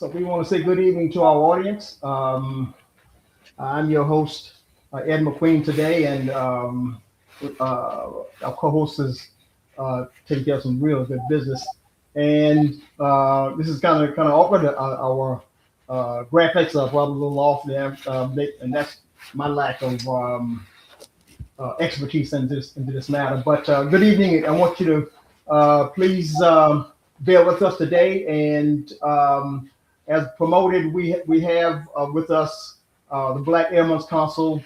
So we want to say good evening to our audience. I'm your host, Ed McQueen today, and our co-host is taking care of some real good business. And this is kind of awkward. Our graphics are probably a little off there, and that's my lack of expertise into this matter. But good evening. I want you to please bear with us today. And as promoted, we have with us the Black Airmen's Council,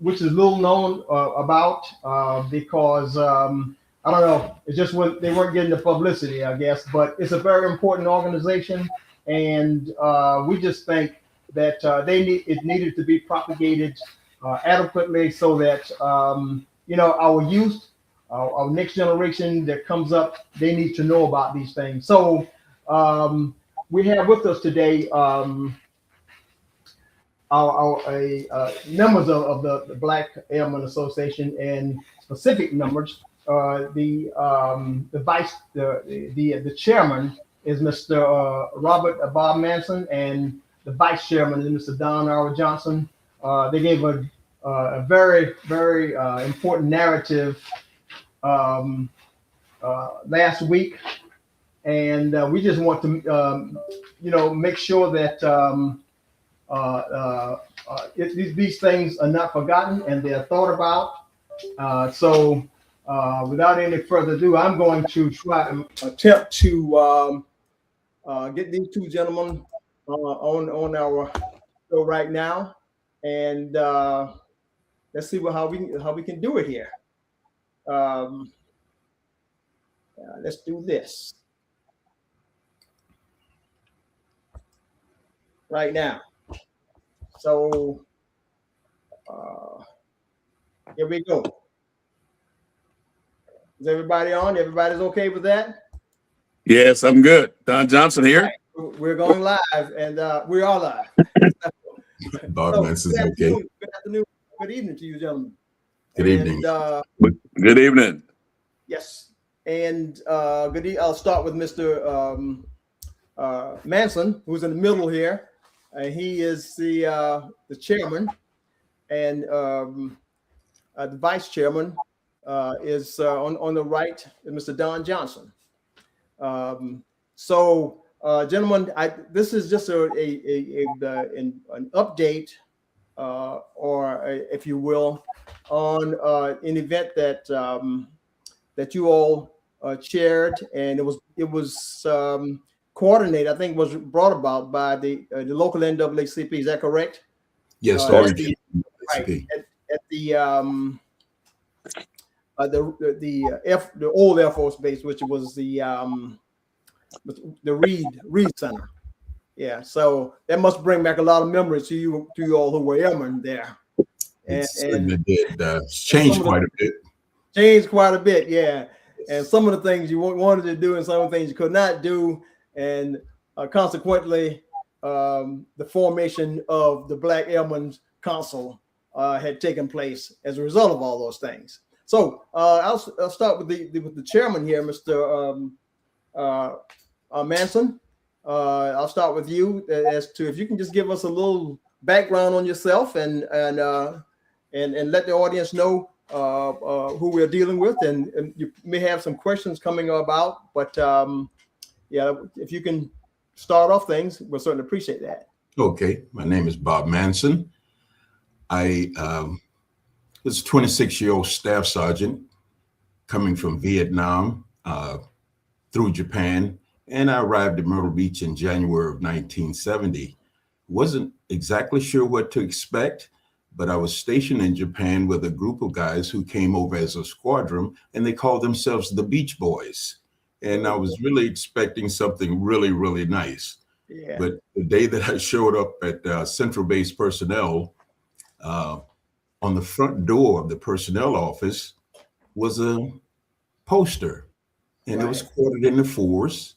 which is little known about because I don't know. It's just they weren't getting the publicity, I guess. But it's a very important organization, and we just think that it needed to be propagated adequately so that our youth, our next generation that comes up, they need to know about these things. So we have with us today members of the Black Airmen Association, and specific members. The chairman is Mr. Robert Bob Manson, and the vice chairman is Mr. Don R. Johnson. They gave a very, very important narrative last week, and we just want to, make sure that these things are not forgotten and they're thought about. So, without any further ado, I'm going to try and attempt to get these two gentlemen on our show right now. And let's see how we can do it here. Let's do this right now. So here we go. Is everybody on? Everybody's okay with that? Yes, I'm good. Don Johnson here. Right. We're going live, and we are live. Bob Manson's okay. Good afternoon, good evening to you, gentlemen. Good evening. Good evening. Yes, and I'll start with Mr. Manson, who's in the middle here. He is the chairman, and the vice chairman is on the right, Mr. Don Johnson. Gentlemen, this is just an update, or if you will, on an event that you all chaired, and it was coordinated. I think was brought about by the local NAACP. Is that correct? Yes, the old Air Force base, which was the Reed Center. Yeah, so that must bring back a lot of memories to you all who were airmen there. And it did change quite a bit. Changed quite a bit, yeah. And some of the things you wanted to do, and some of the things you could not do, and consequently, the formation of the Black Airmen's Council had taken place as a result of all those things. So I'll start with the chairman here, Mr. Manson. I'll start with you as to if you can just give us a little background on yourself and let the audience know who we're dealing with, and you may have some questions coming about, but yeah, if you can start off things, we'll certainly appreciate that. Okay, my name is Bob Manson. I was a 26-year-old staff sergeant coming from Vietnam through Japan, and I arrived at Myrtle Beach in January of 1970. Wasn't exactly sure what to expect, but I was stationed in Japan with a group of guys who came over as a squadron, and they called themselves the Beach Boys. And I was really expecting something really, really nice. Yeah. But the day that I showed up at Central Base Personnel, on the front door of the personnel office was a poster, and It was quartered into fours,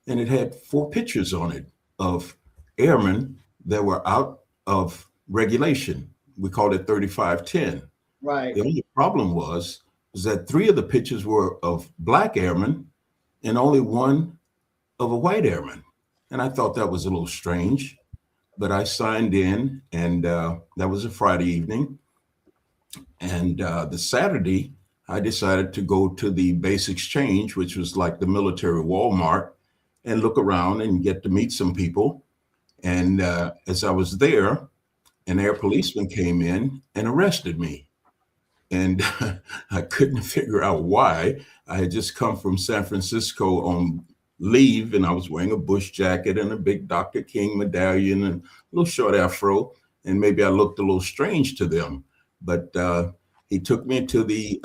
and it had 4 pictures on it of airmen that were out of regulation. We called it 3510. Right. The only problem was that 3 of the pictures were of Black airmen and only 1 of a white airman. And I thought that was a little strange, but I signed in, and that was a Friday evening. And the Saturday, I decided to go to the base exchange, which was like the military Walmart, and look around and get to meet some people. And as I was there, an air policeman came in and arrested me. And I couldn't figure out why. I had just come from San Francisco on leave, and I was wearing a bush jacket and a big Dr. King medallion and a little short afro. And maybe I looked a little strange to them. But he took me to the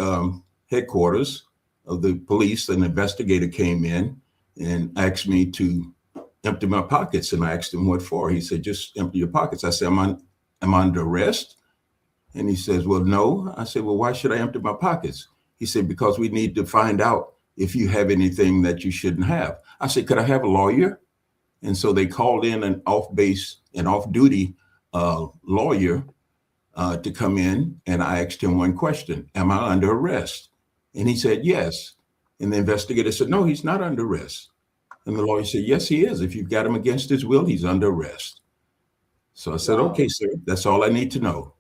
headquarters of the police. An investigator came in and asked me to empty my pockets. And I asked him what for. He said, just empty your pockets. I said, am I under arrest? And he says, well, no. I said, well, why should I empty my pockets? He said, because we need to find out if you have anything that you shouldn't have. I said, could I have a lawyer? And so they called in an off-base and off-duty lawyer to come in. And I asked him one question: am I under arrest? And he said, yes. And the investigator said, no, he's not under arrest. And the lawyer said, yes, he is. If you've got him against his will, he's under arrest. So I said, okay, sir, that's all I need to know.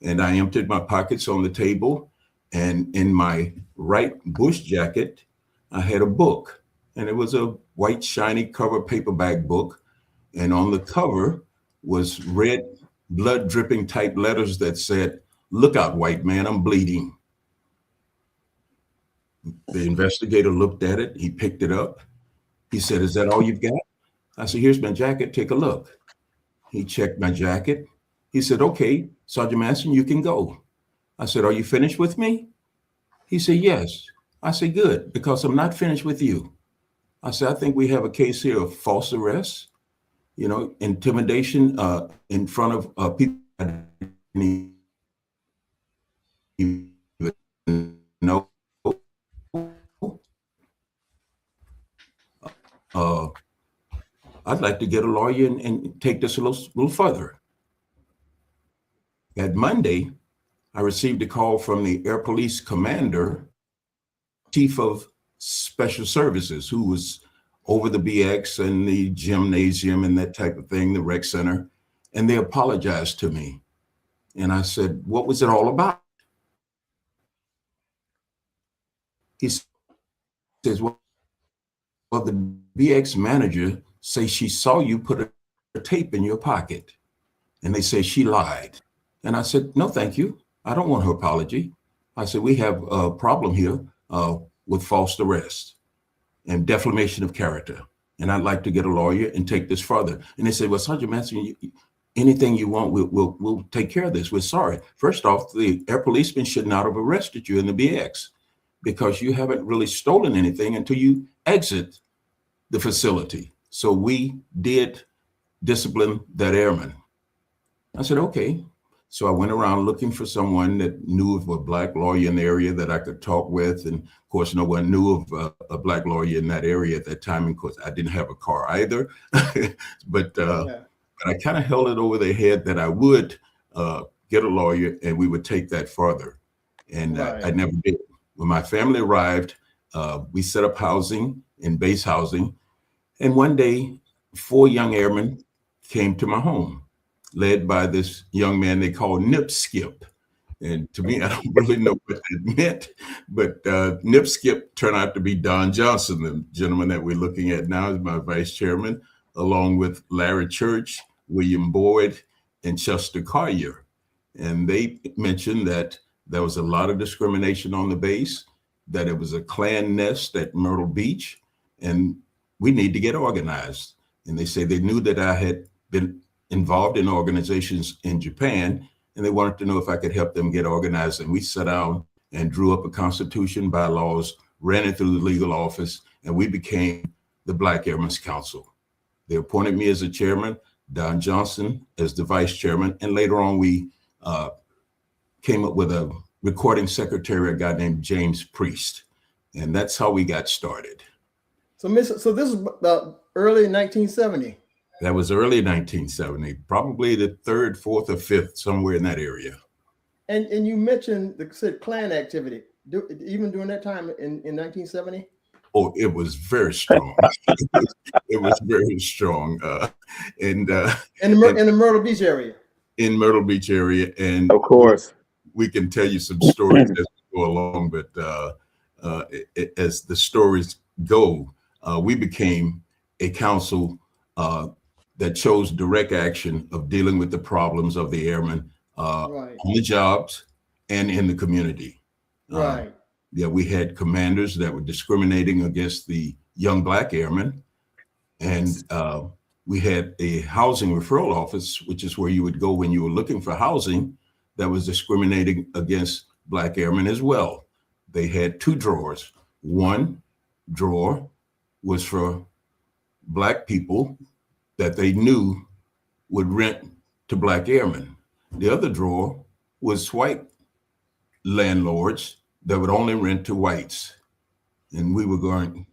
And I emptied my pockets on the table. And in my right bush jacket, I had a book. And it was a white, shiny cover paperback book. And on the cover was red, blood dripping type letters that said, look out, white man, I'm bleeding. The investigator looked at it. He picked it up. He said, is that all you've got? I said, here's my jacket. Take a look. He checked my jacket. He said, okay, Sergeant Manson, you can go. I said, are you finished with me? He said, yes. I said, good, because I'm not finished with you. I said, I think we have a case here of false arrest, intimidation in front of people I didn't even know. I'd like to get a lawyer and take this a little further. That Monday, I received a call from the Air Police Commander, Chief of Special Services, who was over the BX and the gymnasium and that type of thing, the rec center, and they apologized to me. And I said, what was it all about? He says, well, the BX manager says she saw you put a tape in your pocket, and they say she lied. And I said, no, thank you. I don't want her apology. I said, we have a problem here with false arrest and defamation of character. And I'd like to get a lawyer and take this further. And they said, well, Sergeant Manson, anything you want, we'll take care of this. We're sorry. First off, the air policeman should not have arrested you in the BX because you haven't really stolen anything until you exit the facility. So we did discipline that airman. I said, okay. So I went around looking for someone that knew of a black lawyer in the area that I could talk with. And of course, no one knew of a black lawyer in that area at that time. And of course, I didn't have a car either. But I kind of held it over their head that I would get a lawyer and we would take that further. And I never did. When my family arrived, we set up housing in base housing. And one day, 4 young airmen came to my home, led by this young man they call Nip Skip. And to me, I don't really know what that meant, but Nip Skip turned out to be Don Johnson, the gentleman that we're looking at now is my vice chairman, along with Larry Church, William Boyd, and Chester Collier. And they mentioned that there was a lot of discrimination on the base, that it was a Klan nest at Myrtle Beach, and we need to get organized. And they say they knew that I had been involved in organizations in Japan, and they wanted to know if I could help them get organized. And we sat down and drew up a constitution, bylaws, ran it through the legal office, and we became the Black Airmen's Council. They appointed me as the chairman, Don Johnson as the vice chairman, and later on we came up with a recording secretary, a guy named James Priest, and that's how we got started. So this is early 1970. That was early 1970, probably the 3rd, 4th, or 5th, somewhere in that area. And you mentioned the Klan activity, even during that time in 1970? Oh, it was very strong. It was very strong. And In the Myrtle Beach area. in Myrtle Beach area, and Of course. we can tell you some stories as we go along. But as the stories go, we became a council that chose direct action of dealing with the problems of the airmen Right. on the jobs and in the community. Right. Yeah, we had commanders that were discriminating against the young Black airmen, and we had a housing referral office, which is where you would go when you were looking for housing, that was discriminating against Black airmen as well. They had two drawers. One drawer was for Black people that they knew would rent to Black airmen. The other drawer was white landlords that would only rent to whites. And we were going,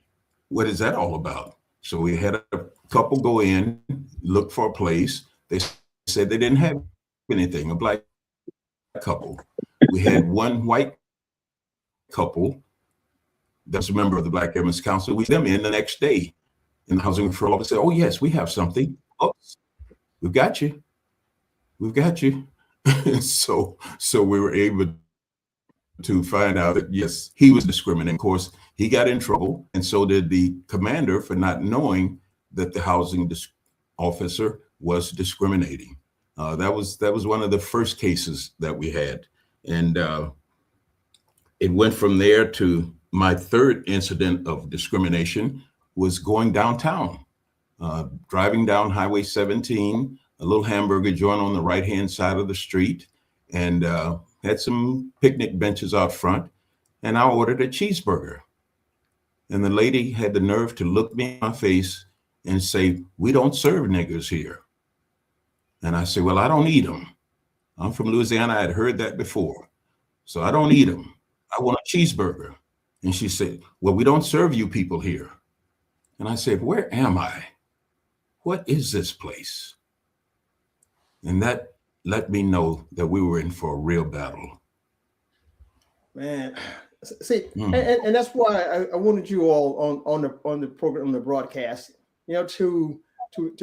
what is that all about? So we had a couple go in, look for a place. They said they didn't have anything, a Black couple. We had one white couple that's a member of the Black Airmen's Council. We them in the next day in the housing referral office. Said, oh yes, we have something. Oh, we've got you. We've got you. so we were able to find out that yes, he was discriminating. Of course, he got in trouble, and so did the commander for not knowing that the housing officer was discriminating. That was one of the first cases that we had, and it went from there to my third incident of discrimination was going downtown, driving down Highway 17, a little hamburger joint on the right-hand side of the street, and had some picnic benches out front, and I ordered a cheeseburger. And the lady had the nerve to look me in my face and say, we don't serve niggers here. And I said, well, I don't eat them. I'm from Louisiana. I had heard that before. So I don't eat them. I want a cheeseburger. And she said, well, we don't serve you people here. And I said, where am I? What is this place? And that let me know that we were in for a real battle. Man, see, and that's why I wanted you all on the program, on the broadcast, to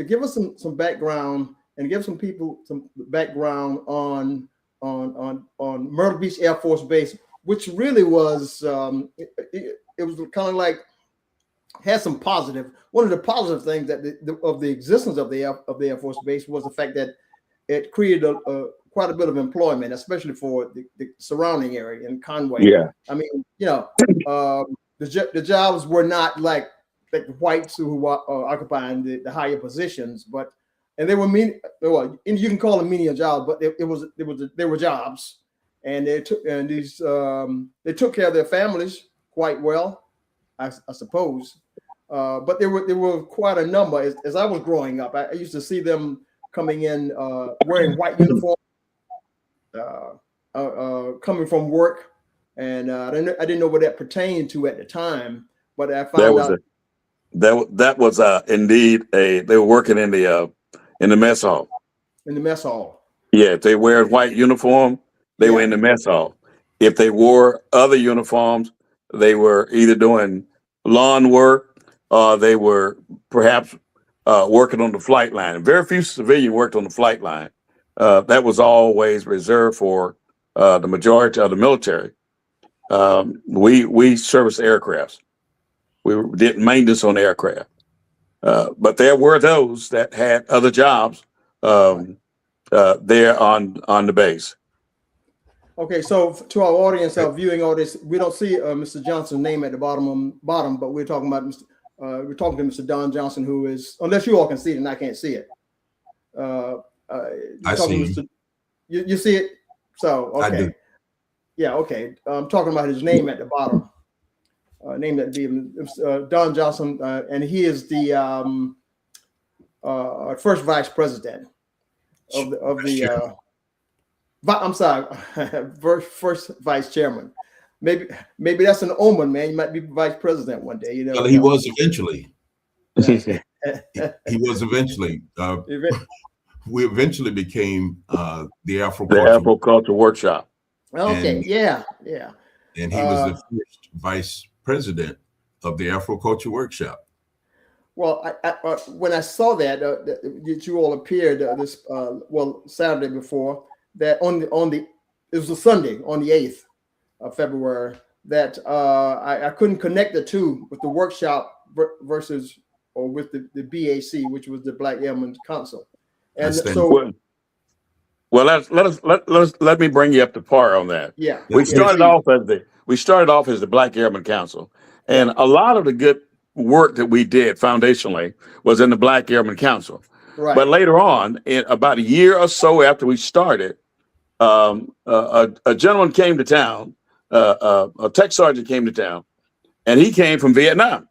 give us some background and give some people some background on Myrtle Beach Air Force Base, which really was it was kind of like had some positive. One of the positive things that of the existence of the Air Force Base was the fact that it created quite a bit of employment, especially for the surrounding area in Conway. Yeah. I mean, the jobs were not like the whites who were occupying the higher positions, and they were well, you can call them menial jobs, but they were jobs, and they took care of their families quite well, I suppose. But there were quite a number. As I was growing up, I used to see them coming in wearing white uniforms, coming from work, and I didn't know what that pertained to at the time, but I found out that was indeed they were working in the mess hall. In the mess hall. Yeah, if they wear a white uniform, they were in the mess hall. If they wore other uniforms, they were either doing lawn work or they were perhaps working on the flight line. Very few civilians worked on the flight line. That was always reserved for the majority of the military. We serviced aircrafts. We did maintenance on aircraft. But there were those that had other jobs there on the base. Okay, so to our audience, our viewing audience, we don't see Mr. Johnson's name at the bottom, but we're talking about we're talking to Mr. Don Johnson, who is, unless you all can see it and I can't see it. I see. You see it? So, okay. I do. Yeah, okay. I'm talking about his name at the bottom. Name that be Don Johnson, and he is the first vice president of the I'm sorry, first vice chairman. Maybe that's an omen, man. You might be vice president one day. Well, he was eventually. He was eventually. We eventually became the Afro-Culture Workshop. Okay, and, yeah. And he was the first vice president of the Afroculture Workshop. Well, when I saw that you all appeared Saturday before that it was a Sunday on the 8th of February, that I couldn't connect the two with the workshop versus or with the BAC, which was the Black Airmen Council. And so well, let me bring you up to par on that. yeah, We started off as the Black Airmen Council, and a lot of the good work that we did foundationally was in the Black Airmen Council. right. But later on, in about a year or so after we started, a gentleman came to town, a tech sergeant came to town, and he came from Vietnam.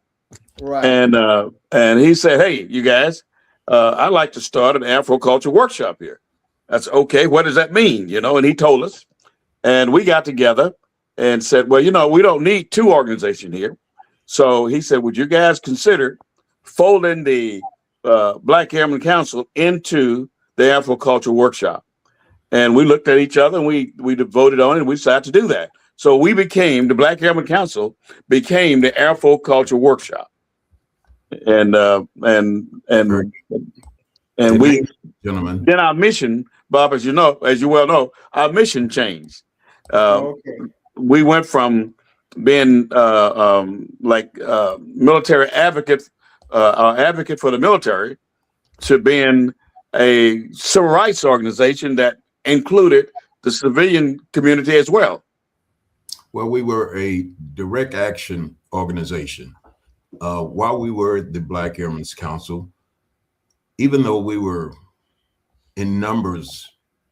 Right. And he said, "Hey, you guys, I'd like to start an Afroculture workshop here." That's okay. What does that mean? And he told us, and we got together and said, "Well, we don't need two organizations here." So he said, "Would you guys consider folding the Black Airmen Council into the Afroculture workshop?" And we looked at each other and we voted on it, and we decided to do that. So the Black Airmen Council became the Afroculture workshop. And we, gentlemen, then our mission, Bob, as you well know, our mission changed. Okay. We went from being military advocate for the military to being a civil rights organization that included the civilian community as well. Well, we were a direct action organization. While we were the Black Airmen's Council, even though we were in numbers,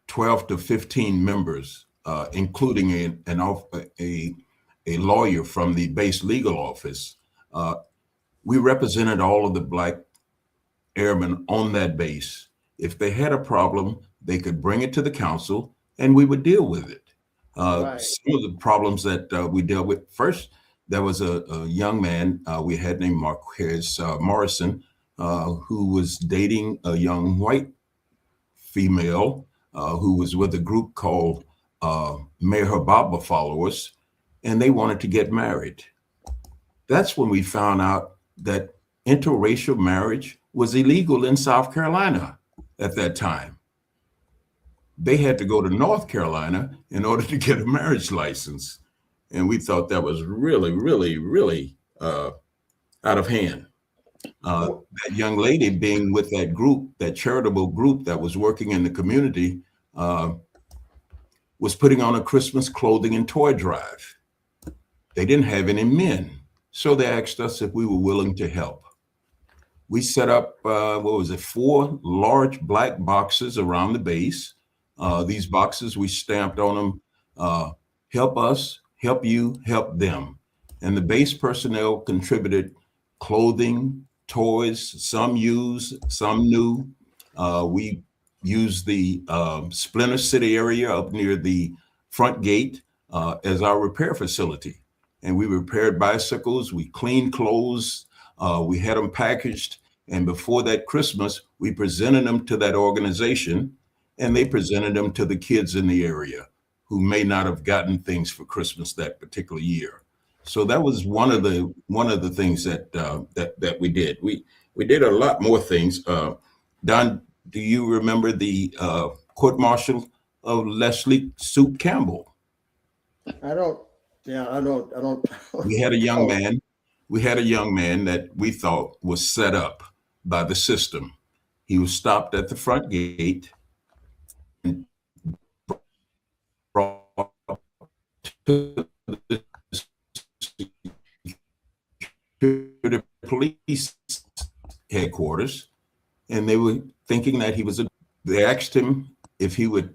12 to 15 members, including a lawyer from the base legal office, we represented all of the Black airmen on that base. If they had a problem, they could bring it to the council and we would deal with it. Right. Some of the problems that we dealt with, first, there was a young man we had named Marquez Morrison, who was dating a young white female who was with a group called Meher Baba followers, and they wanted to get married. That's when we found out that interracial marriage was illegal in South Carolina at that time. They had to go to North Carolina in order to get a marriage license. And we thought that was really, really, really out of hand. That young lady being with that group, that charitable group that was working in the community, was putting on a Christmas clothing and toy drive. They didn't have any men, so they asked us if we were willing to help. We set up, 4 large black boxes around the base. These boxes, we stamped on them, help us, help you, help them. And the base personnel contributed clothing, toys, some used, some new. We used the Splinter City area up near the front gate as our repair facility. And we repaired bicycles, we cleaned clothes, we had them packaged. And before that Christmas, we presented them to that organization, and they presented them to the kids in the area who may not have gotten things for Christmas that particular year. So that was one of the things that we did. We did a lot more things. Don, do you remember the court martial of Leslie Soup Campbell? I don't. We had a young man. We had a young man that we thought was set up by the system. He was stopped at the front gate and brought to the police headquarters, and they were thinking that he was they asked him if he would,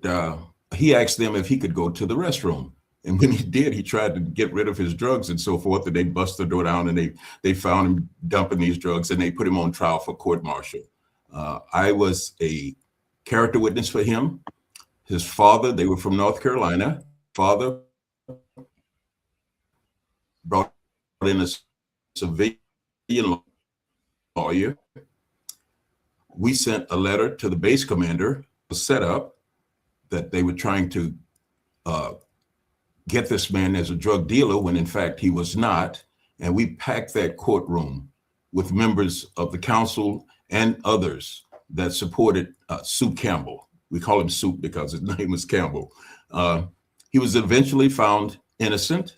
he asked them if he could go to the restroom. And when he did, he tried to get rid of his drugs and so forth, and they bust the door down and they found him dumping these drugs, and they put him on trial for court martial. I was a character witness for him. His father, they were from North Carolina. Father brought in a civilian lawyer. We sent a letter to the base commander, set up that they were trying to get this man as a drug dealer when in fact he was not. and we packed that courtroom with members of the council and others that supported Soup Campbell. We call him Soup because his name was Campbell. He was eventually found innocent.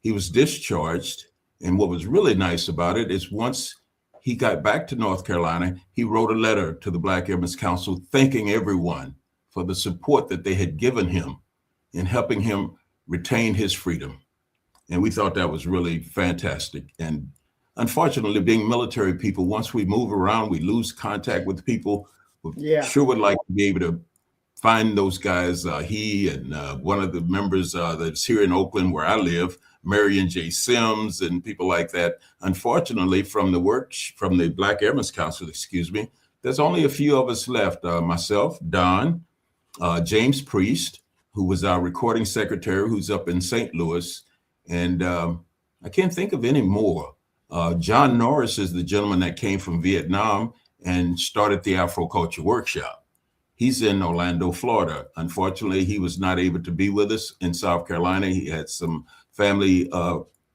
He was discharged. And what was really nice about it is once he got back to North Carolina, he wrote a letter to the Black Airmen's Council thanking everyone for the support that they had given him in helping him retain his freedom. And we thought that was really fantastic. And unfortunately, being military people, once we move around, we lose contact with people. We sure would like to be able to find those guys. He and one of the members that's here in Oakland where I live, Marion J. Sims and people like that. Unfortunately, from the Black Airmen's Council, there's only a few of us left. Myself, Don, James Priest, who was our recording secretary, who's up in St. Louis. And I can't think of any more. John Norris is the gentleman that came from Vietnam and started the Afro Culture Workshop. He's in Orlando, Florida. Unfortunately, he was not able to be with us in South Carolina. He had some family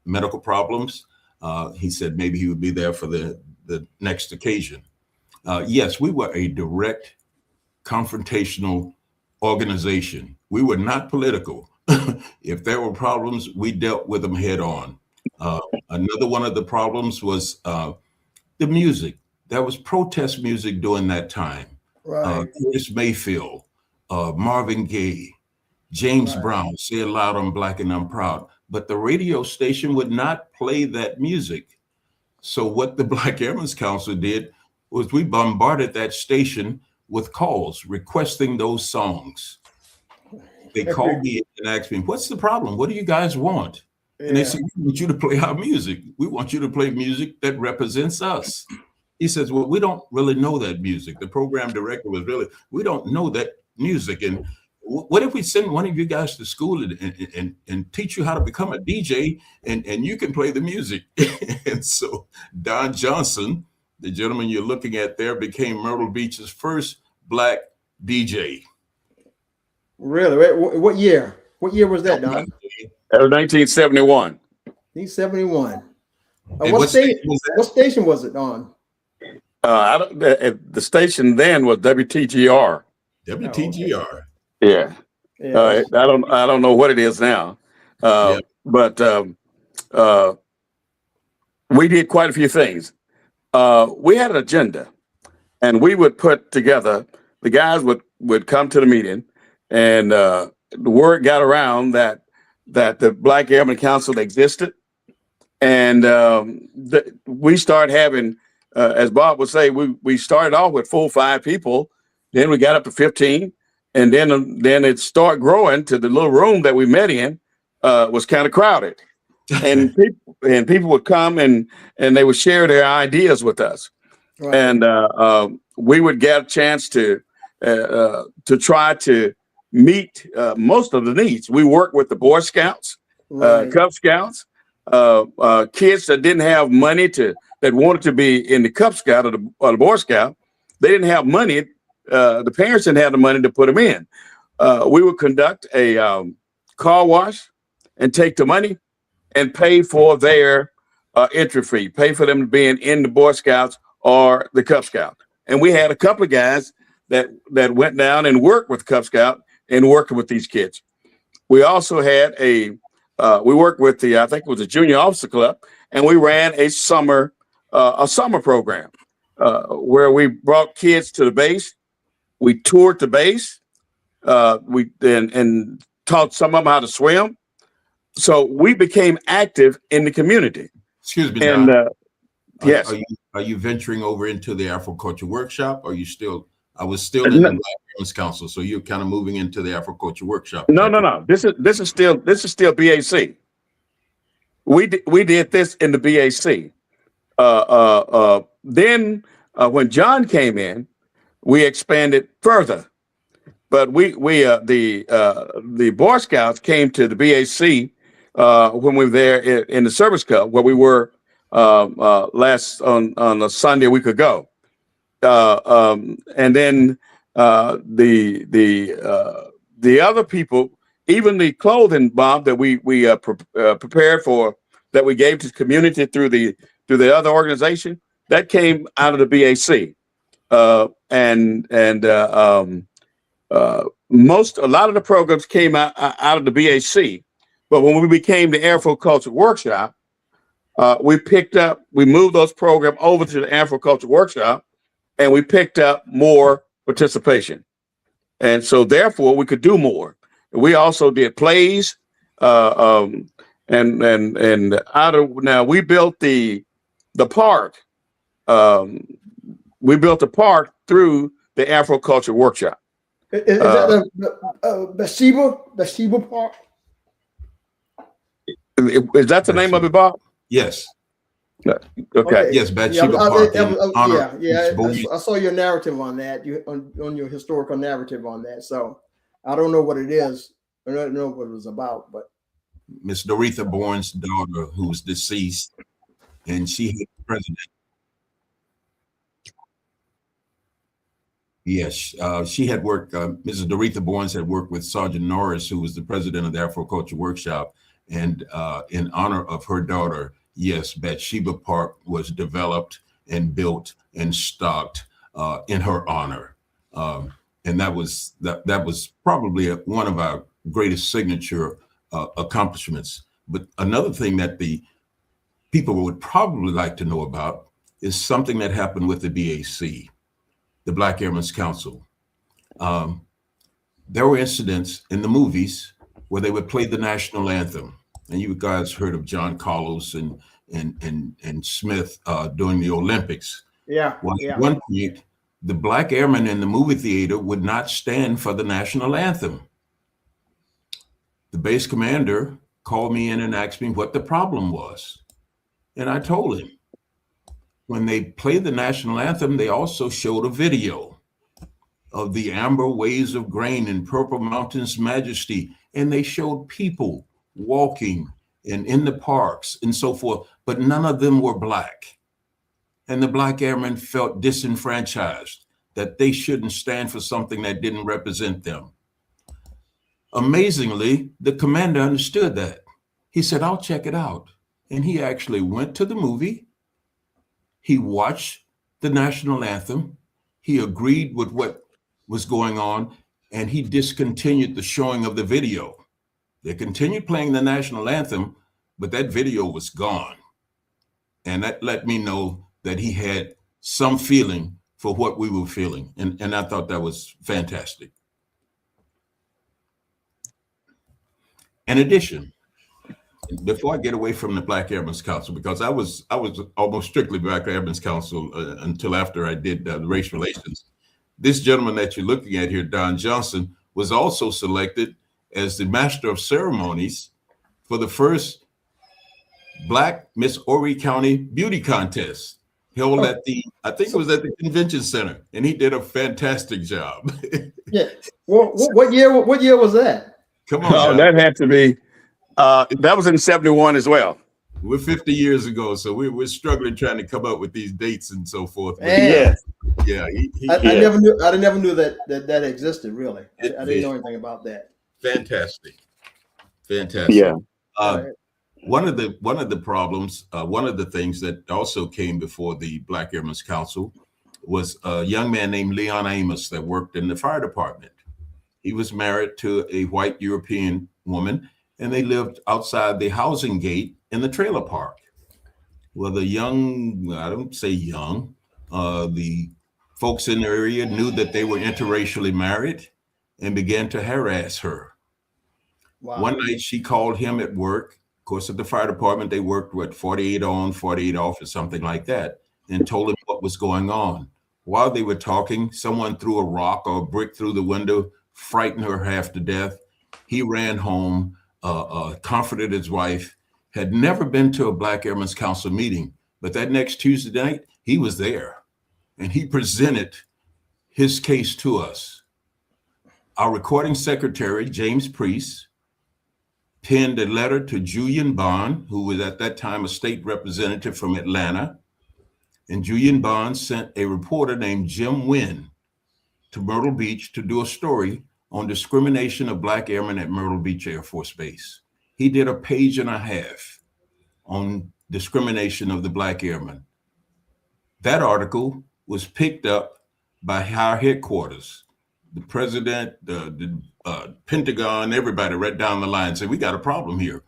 medical problems. He said maybe he would be there for the next occasion. Yes, we were a direct confrontational organization. We were not political. If there were problems, we dealt with them head on. Another one of the problems was the music. There was protest music during that time. Right. Curtis Mayfield, Marvin Gaye, James Brown, Say It Loud, I'm Black and I'm Proud. But the radio station would not play that music. So what the Black Airmen's Council did was we bombarded that station with calls requesting those songs. They called me and asked me, what's the problem? What do you guys want? And they said, we want you to play our music. We want you to play music that represents us. He says, well, we don't really know that music. The program director was really, we don't know that music. And what if we send one of you guys to school and teach you how to become a DJ and you can play the music? And so Don Johnson, the gentleman you're looking at there, became Myrtle Beach's first Black DJ. Really? What year? What year was that, Don? That was 1971. 1971. What station was it on? The station then was WTGR. WTGR. Yeah. I don't know what it is now. But we did quite a few things. We had an agenda, and we would put together, the guys would come to the meeting, and the word got around that the Black Airmen Council existed. And we started having, as Bob would say, we started off with 4 or 5 people. Then we got up to 15. And then it started growing to the little room that we met in was kind of crowded. And people would come and they would share their ideas with us. Right. And we would get a chance to try to meet most of the needs. We worked with the Boy Scouts, Cub Scouts, kids that didn't have money that wanted to be in the Cub Scout or the Boy Scout. They didn't have money. The parents didn't have the money to put them in. We would conduct a car wash and take the money and pay for their entry fee, pay for them being in the Boy Scouts or the Cub Scout. And we had a couple of guys that went down and worked with Cub Scout and worked with these kids. We also had we worked with I think it was the Junior Officer Club, and we ran a summer program where we brought kids to the base. We toured the base. We and taught some of them how to swim. So we became active in the community. Excuse me, John. And yes, are you venturing over into the Afro Culture Workshop? Or are you still? I was still in the Black Airmen's Council, so you're kind of moving into the Afro Culture Workshop. No. This is still BAC. We did this in the BAC. Then when John came in, we expanded further. But the Boy Scouts came to the BAC when we were there in the Service Cup, where we were last on a Sunday a week ago. And then the other people, even the clothing, Bob, that we prepared for that we gave to the community through the other organization, that came out of the BAC. A lot of the programs came out of the BAC. But when we became the Afro Culture Workshop, we moved those programs over to the Afro Culture Workshop, and we picked up more participation. And so therefore we could do more. We also did plays, and out of now we built the park. We built a park through the Afro Culture Workshop. Is that the Sheba Park? Is that the name of it, Bob? Yes. Okay. Yes, Bathsheba Park. I saw your narrative on that. On your historical narrative on that. So I don't know what it is. I don't know what it was about, but Miss Doretha Bourne's daughter, who was deceased, and she had the president. Yes, she had worked. Mrs. Doretha Bourne had worked with Sergeant Norris, who was the president of the Afro Culture Workshop, and in honor of her daughter, yes, Bathsheba Park was developed and built and stocked in her honor, and that was probably one of our greatest signature accomplishments. But another thing that the people would probably like to know about is something that happened with the BAC, the Black Airmen's Council. There were incidents in the movies where they would play the national anthem, and you guys heard of John Carlos and Smith during the Olympics. Yeah. Well, at one point, the Black Airmen in the movie theater would not stand for the national anthem. The base commander called me in and asked me what the problem was. And I told him, when they played the national anthem, they also showed a video of the amber waves of grain in Purple Mountain's majesty. And they showed people walking and in the parks and so forth, but none of them were Black. And the Black Airmen felt disenfranchised, that they shouldn't stand for something that didn't represent them. Amazingly, the commander understood that. He said, I'll check it out. And he actually went to the movie. He watched the national anthem. He agreed with what was going on, and he discontinued the showing of the video. They continued playing the national anthem, but that video was gone. And that let me know that he had some feeling for what we were feeling. And I thought that was fantastic. In addition, before I get away from the Black Airmen's Council, because I was almost strictly Black Airmen's Council until after I did race relations. This gentleman that you're looking at here, Don Johnson, was also selected as the Master of Ceremonies for the first Black Miss Horry County Beauty Contest held at I think it was at the Convention Center, and he did a fantastic job. Yeah. Well, what year was that? Come on. Oh, that had to be. That was in '71 as well. We're 50 years ago, so we're struggling trying to come up with these dates and so forth. Yeah. Yeah. I never knew that existed, really. I didn't know anything about that. Fantastic. Yeah. One of the problems, one of the things that also came before the Black Airmen's Council was a young man named Leon Amos that worked in the fire department. He was married to a white European woman, and they lived outside the housing gate in the trailer park. Well, I don't say young, the folks in the area knew that they were interracially married and began to harass her. Wow. One night she called him at work. Of course, at the fire department, they worked 48 on, 48 off or something like that, and told him what was going on. While they were talking, someone threw a rock or a brick through the window, frightened her half to death. He ran home, comforted his wife, had never been to a Black Airmen's Council meeting, but that next Tuesday night, he was there, and he presented his case to us. Our recording secretary, James Priest, penned a letter to Julian Bond, who was at that time a state representative from Atlanta, and Julian Bond sent a reporter named Jim Wynn to Myrtle Beach to do a story on discrimination of Black airmen at Myrtle Beach Air Force Base. He did a page and a half. on discrimination of the Black Airmen. That article was picked up by our headquarters, the president, the Pentagon, everybody right down the line said, we got a problem here.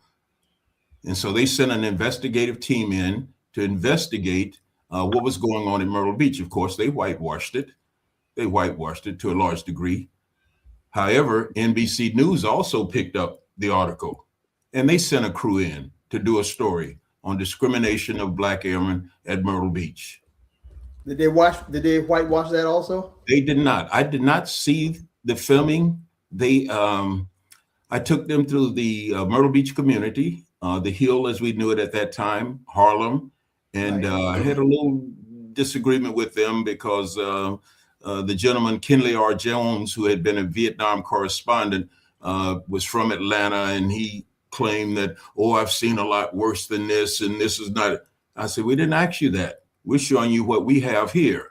And so they sent an investigative team in to investigate what was going on in Myrtle Beach. Of course, they whitewashed it. They whitewashed it to a large degree. However, NBC News also picked up the article, and they sent a crew in to do a story on discrimination of Black airmen at Myrtle Beach. Did they whitewash that also? They did not. I did not see the filming. I took them through the Myrtle Beach community, the Hill as we knew it at that time, Harlem, and I had a little disagreement with them because the gentleman, Kenley R. Jones, who had been a Vietnam correspondent, was from Atlanta, and he claimed that, oh, I've seen a lot worse than this, and this is not. I said, we didn't ask you that. We're showing you what we have here.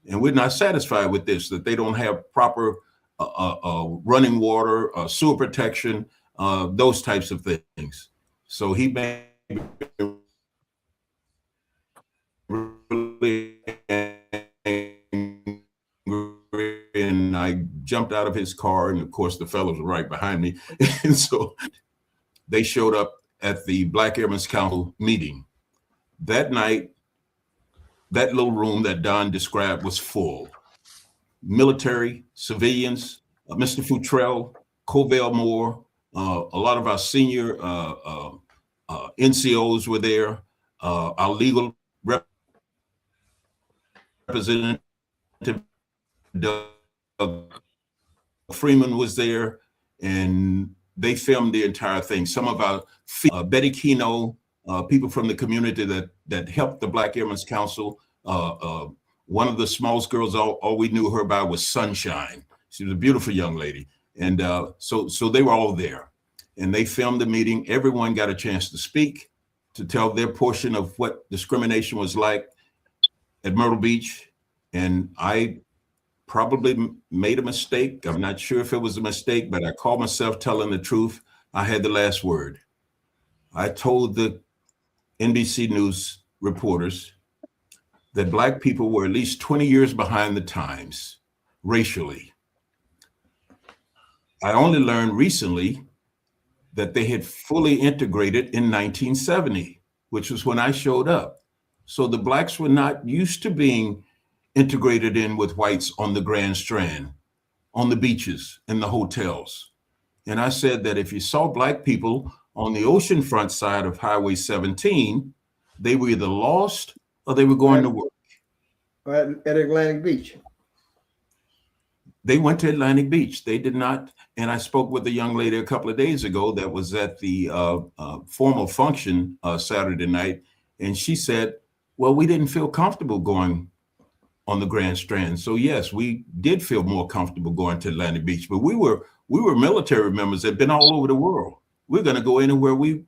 And we're not satisfied with this, that they don't have proper running water, sewer protection, those types of things. So he made really angry, and I jumped out of his car, and of course the fellows were right behind me. And so they showed up at the Black Airmen's Council meeting. That night, that little room that Don described was full. Military, civilians, Mr. Futrell, Covell Moore, a lot of our senior NCOs were there. Our legal representative, Doug Freeman, was there, and they filmed the entire thing. Some of our Betty Keno, people from the community that helped the Black Airmen's Council. One of the smallest girls, all we knew her by was Sunshine. She was a beautiful young lady. And so they were all there, and they filmed the meeting. Everyone got a chance to speak, to tell their portion of what discrimination was like at Myrtle Beach. And I probably made a mistake. I'm not sure if it was a mistake, but I called myself telling the truth. I had the last word. I told the NBC News reporters that Black people were at least 20 years behind the times racially. I only learned recently that they had fully integrated in 1970, which was when I showed up. So the Blacks were not used to being integrated in with whites on the Grand Strand, on the beaches, in the hotels. And I said that if you saw Black people on the oceanfront side of Highway 17, they were either lost or they were going to work. At Atlantic Beach. They went to Atlantic Beach. They did not. And I spoke with a young lady a couple of days ago that was at the formal function Saturday night. And she said, well, we didn't feel comfortable going on the Grand Strand. So yes, we did feel more comfortable going to Atlantic Beach, but we were military members that had been all over the world. We're going to go anywhere we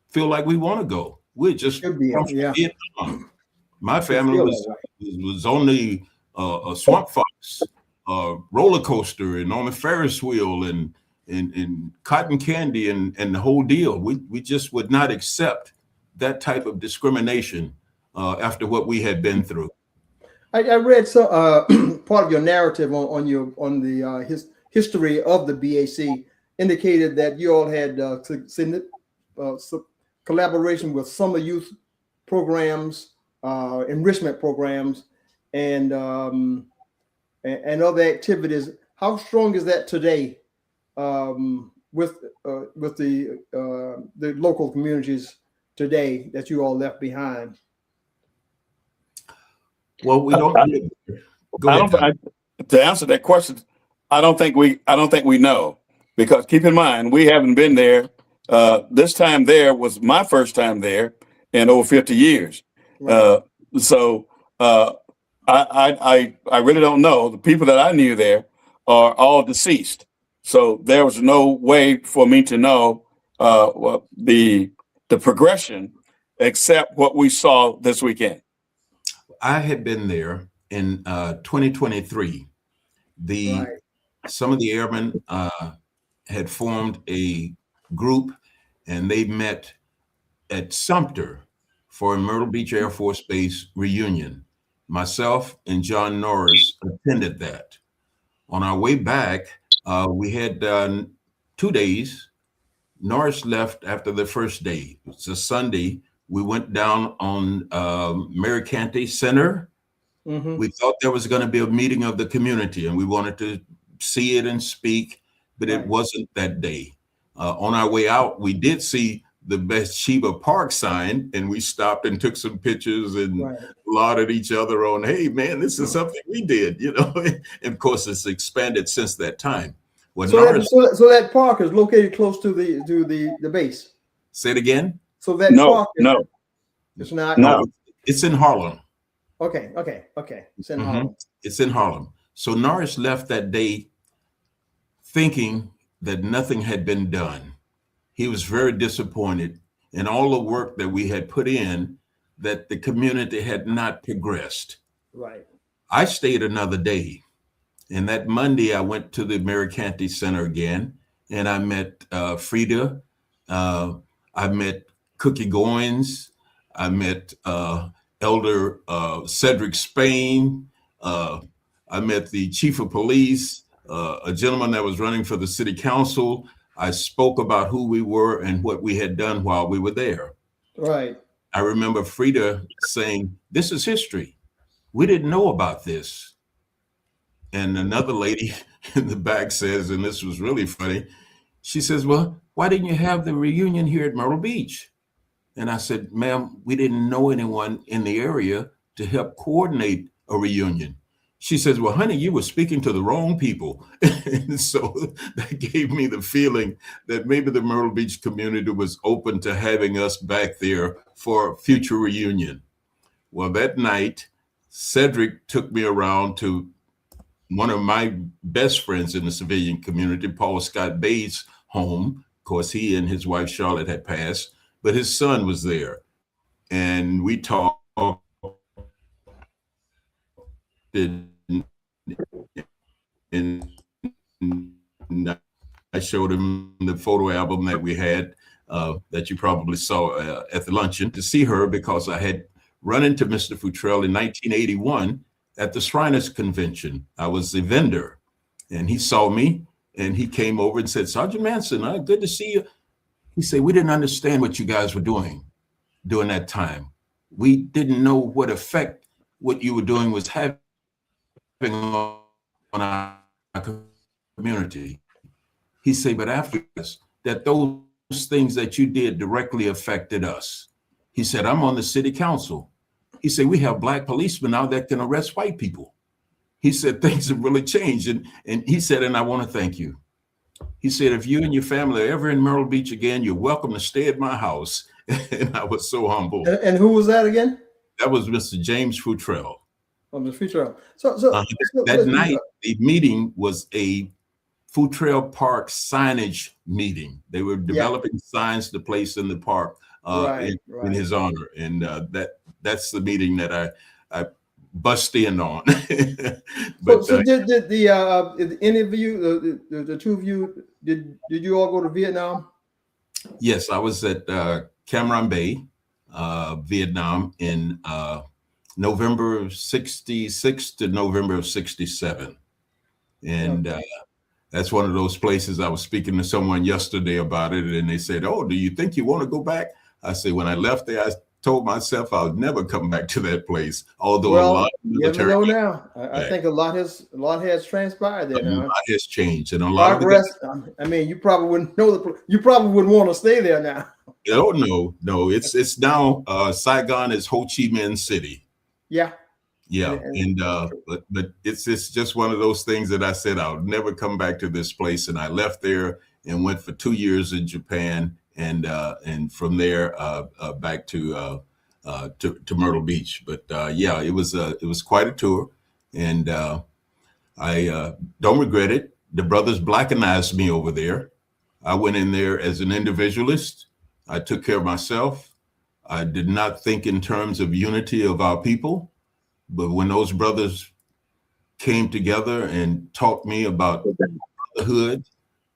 feel like we want to go. We're just from Vietnam. My family was on the Swamp Fox roller coaster and on the Ferris wheel and cotton candy and the whole deal. We just would not accept that type of discrimination after what we had been through. I read some part of your narrative on the history of the BAC indicated that you all had collaboration with summer youth programs, enrichment programs, and other activities. How strong is that today with the local communities today that you all left behind? Well, we don't. To answer that question, I don't think we know, because keep in mind we haven't been there. This time there was my first time there in over 50 years. Right. I really don't know. The people that I knew there are all deceased, so there was no way for me to know the progression except what we saw this weekend. I had been there in 2023. Some of the airmen had formed a group, and they met at Sumter for a Myrtle Beach Air Force Base reunion. Myself and John Norris attended that. On our way back, we had 2 days. Norris left after the first day. It's a Sunday. We went down on Mary Canty Center. Mm-hmm. We thought there was going to be a meeting of the community, and we wanted to see it and speak, but Right. it wasn't that day. On our way out, we did see the Bathsheba Park sign, and we stopped and took some pictures and Right. lauded each other on, hey, man, this is something we did, you know. And of course, it's expanded since that time. Well, So Norris, so that park is located close to the base. say it again. So that No, park is, no, it's not. no. It's in Harlem. Okay. It's in Harlem. It's in Harlem. So Norris left that day thinking that nothing had been done. He was very disappointed in all the work that we had put in, that the community had not progressed. Right. I stayed another day. And that Monday, I went to the Mary Canty Center again, and I met Frida. I met Cookie Goins. I met Elder Cedric Spain. I met the chief of police, a gentleman that was running for the city council. I spoke about who we were and what we had done while we were there. Right. I remember Frida saying, "This is history. We didn't know about this." And another lady in the back says, and this was really funny, she says, "Well, why didn't you have the reunion here at Myrtle Beach?" And I said, "Ma'am, we didn't know anyone in the area to help coordinate a reunion." She says, "Well, honey, you were speaking to the wrong people." And so that gave me the feeling that maybe the Myrtle Beach community was open to having us back there for a future reunion. Well, that night, Cedric took me around to one of my best friends in the civilian community, Paul Scott Bay's home. Of course, he and his wife Charlotte had passed, but his son was there. And we talked, and I showed him the photo album that we had that you probably saw at the luncheon, to see her because I had run into Mr. Futrell in 1981 at the Shriners Convention. I was the vendor, and he saw me, and he came over and said, "Sergeant Manson, good to see you." He said, "We didn't understand what you guys were doing during that time. We didn't know what effect what you were doing was having on our community." He said, "But after this, that those things that you did directly affected us." He said, "I'm on the city council." He said, "We have black policemen now that can arrest white people." He said, "Things have really changed." And he said, "And I want to thank you." He said, "If you and your family are ever in Myrtle Beach again, you're welcome to stay at my house." And I was so humble. And who was that again? That was Mr. James Futrell. Oh, Mr. Futrell. So that night, the meeting was a Futrell Park signage meeting. They were developing signs to place in the park in his honor. And that's the meeting that I bust in on. But, so did any of you, the two of you, did you all go to Vietnam? Yes, I was at Cam Ranh Bay, Vietnam in November of 66 to November of 67. And that's one of those places. I was speaking to someone yesterday about it, and they said, "Oh, do you think you want to go back?" I said, when I left there, I told myself I would never come back to that place. Although a lot of military, you never know now. I think a lot has transpired there now. A lot has changed, and a lot progress. I mean, you probably wouldn't know you probably wouldn't want to stay there now. No. It's now Saigon is Ho Chi Minh City. Yeah. And but it's just one of those things that I said I'll never come back to this place, and I left there and went for 2 years in Japan, and from there back to Myrtle Beach. But it was quite a tour, and I don't regret it. The brothers blackenized me over there. I went in there as an individualist. I took care of myself. I did not think in terms of unity of our people. But when those brothers came together and taught me about brotherhood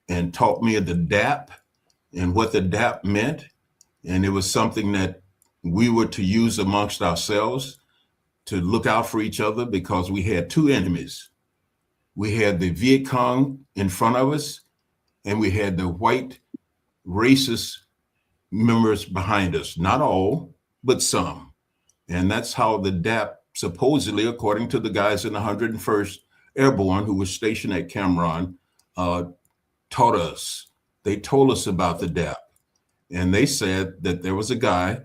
and taught me of the DAP and what the DAP meant, And it was something that we were to use amongst ourselves to look out for each other, because we had two enemies. We had the Viet Cong in front of us, and we had the white racist members behind us. Not all, but some. And that's how the DAP, supposedly, according to the guys in the 101st Airborne who was stationed at Cameron, taught us. They told us about the DAP. And they said that there was a guy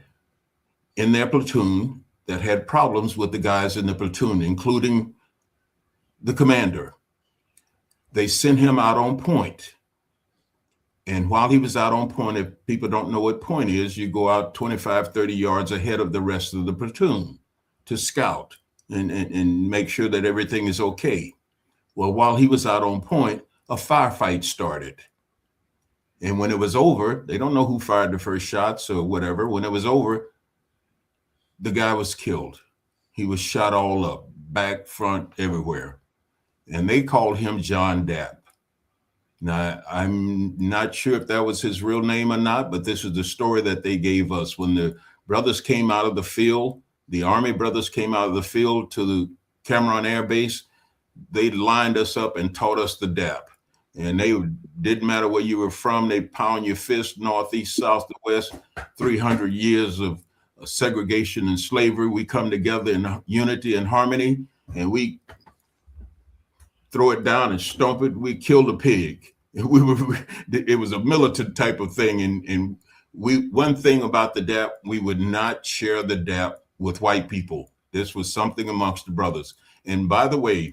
in their platoon that had problems with the guys in the platoon, including the commander. They sent him out on point. And while he was out on point, if people don't know what point is, you go out 25, 30 yards ahead of the rest of the platoon to scout and make sure that everything is okay. Well, while he was out on point, a firefight started. And when it was over, they don't know who fired the first shots or whatever. When it was over, the guy was killed. He was shot all up, back, front, everywhere. And they called him John Dapp. Now, I'm not sure if that was his real name or not, but this is the story that they gave us. When the brothers came out of the field, the Army brothers came out of the field to the Cameron Air Base, they lined us up and taught us the DAP. And they didn't matter where you were from, they pound your fist, northeast, south, to west, 300 years of segregation and slavery. We come together in unity and harmony, and we throw it down and stomp it. We killed a pig. It was a militant type of thing. And one thing about the DAP, we would not share the DAP with white people. This was something amongst the brothers. And by the way,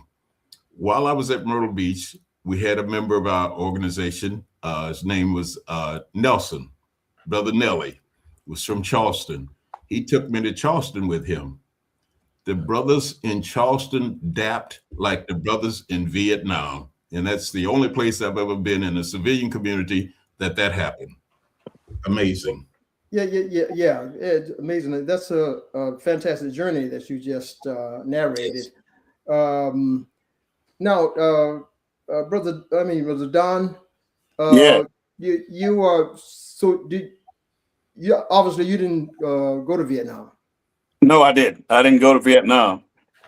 while I was at Myrtle Beach, we had a member of our organization. His name was Nelson, Brother Nelly, was from Charleston. He took me to Charleston with him. The brothers in Charleston dapped like the brothers in Vietnam. And that's the only place I've ever been in a civilian community that happened. Amazing. Yeah. It's amazing. That's a fantastic journey that you just narrated. Now, Brother Don, Yeah. you are, so obviously you didn't go to Vietnam. No, I didn't. I didn't go to Vietnam.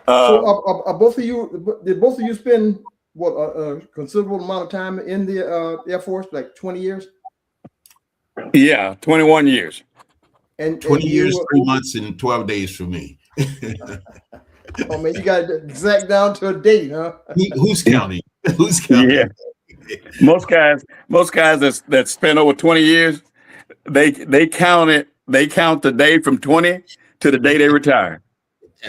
So are both of you, did both of you spend a considerable amount of time in the Air Force, like 20 years? Yeah, 21 years. And 20 years, 3 months, and 12 days for me. Oh man, you got it exact down to a date, huh? Who's counting? Who's counting? Yeah. Most guys that spend over 20 years, they count the day from 20 to the day they retire.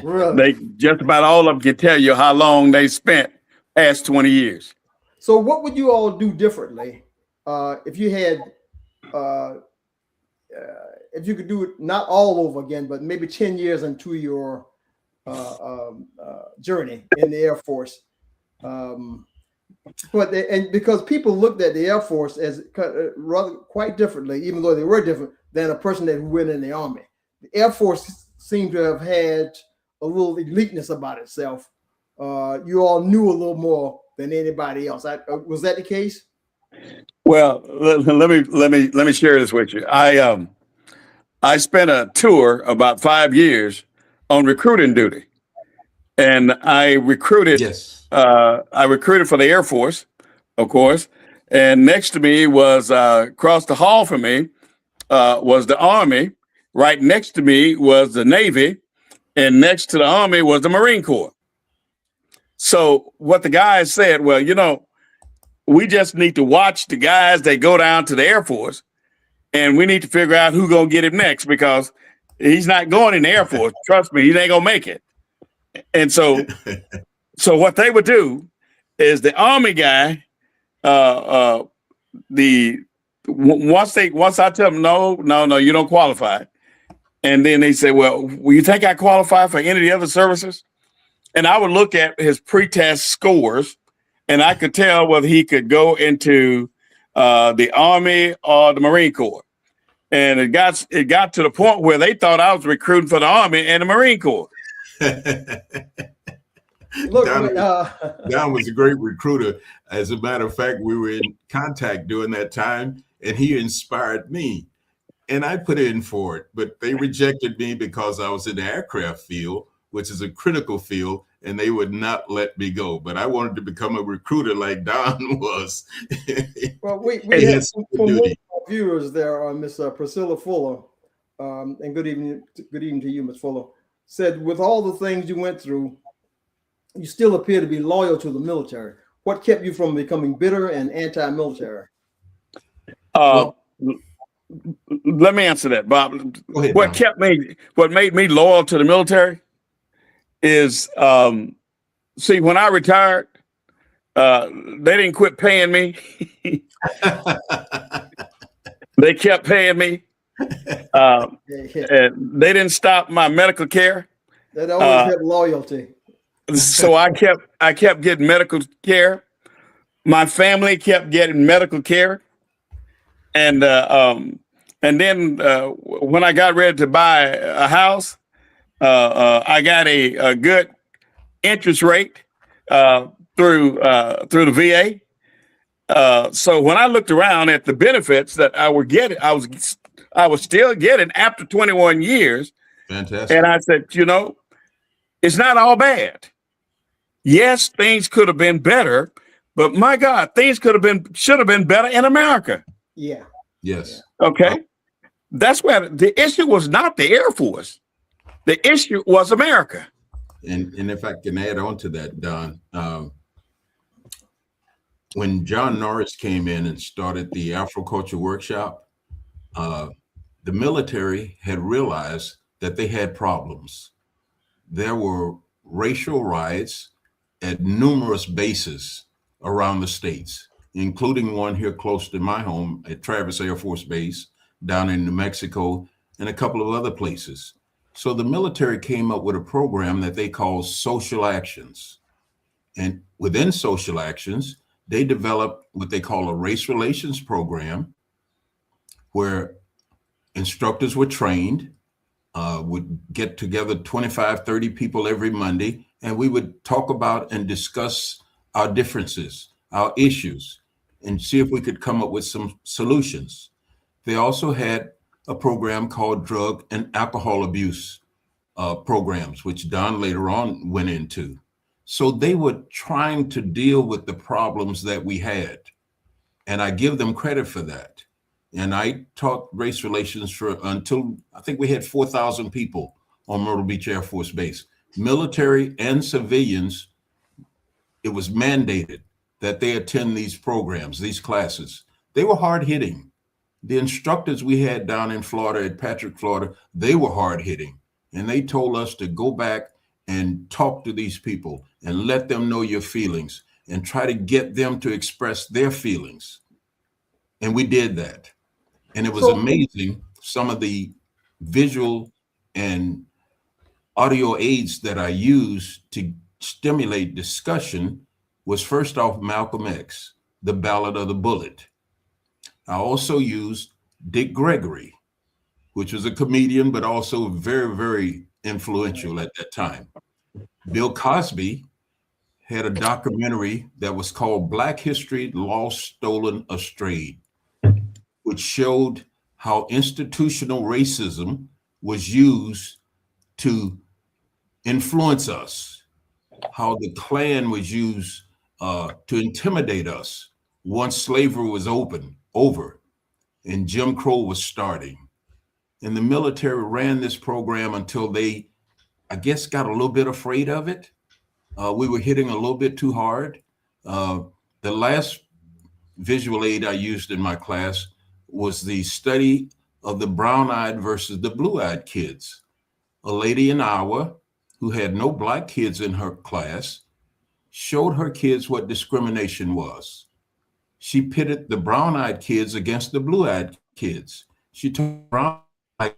Really? They just about all of them can tell you how long they spent past 20 years. So what would you all do differently if you had if you could do it not all over again, but maybe 10 years into your journey in the Air Force? And because people looked at the Air Force as rather quite differently, even though they were different than a person that went in the Army. The Air Force seemed to have had a little eliteness about itself. You all knew a little more than anybody else. Was that the case? Well, let me share this with you. I spent a tour about 5 years on recruiting duty, and I recruited. Yes. I recruited for the Air Force, of course, and next to me was across the hall from me was the Army. Right next to me was the Navy, and next to the Army was the Marine Corps. So what the guys said, well, we just need to watch the guys that go down to the Air Force, and we need to figure out who's going to get him next, because he's not going in the Air Force. Trust me, he ain't going to make it. And so what they would do is the Army guy, once I tell them, no, you don't qualify. And then they say, well, you think I qualify for any of the other services? And I would look at his pretest scores, and I could tell whether he could go into the Army or the Marine Corps. And it got to the point where they thought I was recruiting for the Army and the Marine Corps. Look, Don was a great recruiter. As a matter of fact, we were in contact during that time, and he inspired me. and I put in for it, but they rejected me because I was in the aircraft field, which is a critical field, and they would not let me go. But I wanted to become a recruiter like Don was. Well, we Hey, have Yes, for one duty. of our viewers there, Miss Priscilla Fuller, and good evening to you, Miss Fuller. Said with all the things you went through, you still appear to be loyal to the military. What kept you from becoming bitter and anti-military? Uh, Well, let me answer that, Bob. go ahead, Don. What made me loyal to the military is, see, when I retired, they didn't quit paying me. They kept paying me. And they didn't stop my medical care. That always have loyalty. So I kept getting medical care. My family kept getting medical care. And then when I got ready to buy a house, I got a good interest rate through the VA. So when I looked around at the benefits that I was still getting after 21 years, Fantastic. and I said, it's not all bad. Yes, things could have been better, but my God, things should have been better in America. Yeah. Yes. Okay. That's where the issue was not the Air Force. The issue was America. And if I can add on to that, Don, when John Norris came in and started the Afroculture Workshop, the military had realized that they had problems. There were racial riots at numerous bases around the states, including one here close to my home at Travis Air Force Base down in New Mexico and a couple of other places. So the military came up with a program that they call social actions. And within social actions, they developed what they call a race relations program where instructors were trained, would get together 25, 30 people every Monday, and we would talk about and discuss our differences, our issues, and see if we could come up with some solutions. They also had a program called drug and alcohol abuse programs, which Don later on went into. So they were trying to deal with the problems that we had. And I give them credit for that. And I taught race relations until I think we had 4,000 people on Myrtle Beach Air Force Base, military and civilians. It was mandated that they attend these programs, these classes. They were hard hitting. The instructors we had down in Florida, at Patrick, Florida, they were hard hitting. And they told us to go back and talk to these people and let them know your feelings and try to get them to express their feelings. And we did that. And it was amazing, some of the visual and audio aids that I used to stimulate discussion was first off Malcolm X, The Ballad of the Bullet. I also used Dick Gregory, which was a comedian, but also very, very influential at that time. Bill Cosby had a documentary that was called Black History, Lost, Stolen, Astrayed, which showed how institutional racism was used to influence us, how the Klan was used to intimidate us once slavery was over and Jim Crow was starting. And the military ran this program until they, I guess, got a little bit afraid of it. We were hitting a little bit too hard. The last visual aid I used in my class was the study of the brown-eyed versus the blue-eyed kids. A lady in Iowa who had no Black kids in her class showed her kids what discrimination was. She pitted the brown-eyed kids against the blue-eyed kids. She told brown-eyed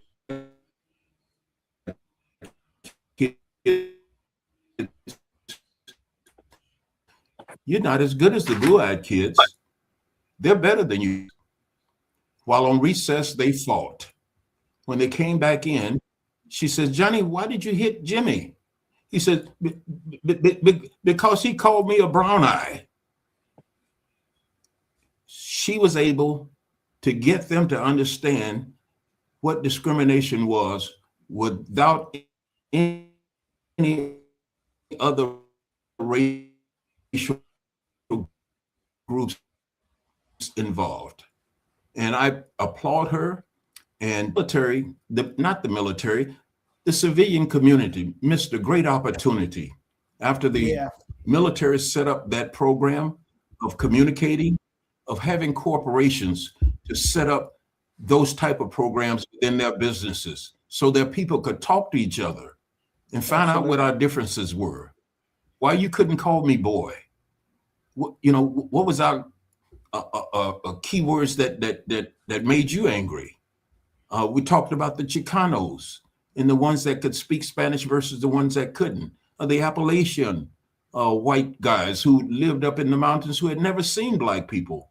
kids, "You're not as good as the blue-eyed kids. They're better than you." While on recess, they fought. When they came back in, she says, "Johnny, why did you hit Jimmy?" He said, "Because he called me a brown eye." She was able to get them to understand what discrimination was without any other racial groups involved. And I applaud her. And military, not the military, the civilian community missed a great opportunity after the military set up that program of communicating, of having corporations to set up those type of programs within their businesses so that people could talk to each other and find out what our differences were. Why you couldn't call me boy? What was our keywords that made you angry? We talked about the Chicanos and the ones that could speak Spanish versus the ones that couldn't. The Appalachian white guys who lived up in the mountains who had never seen black people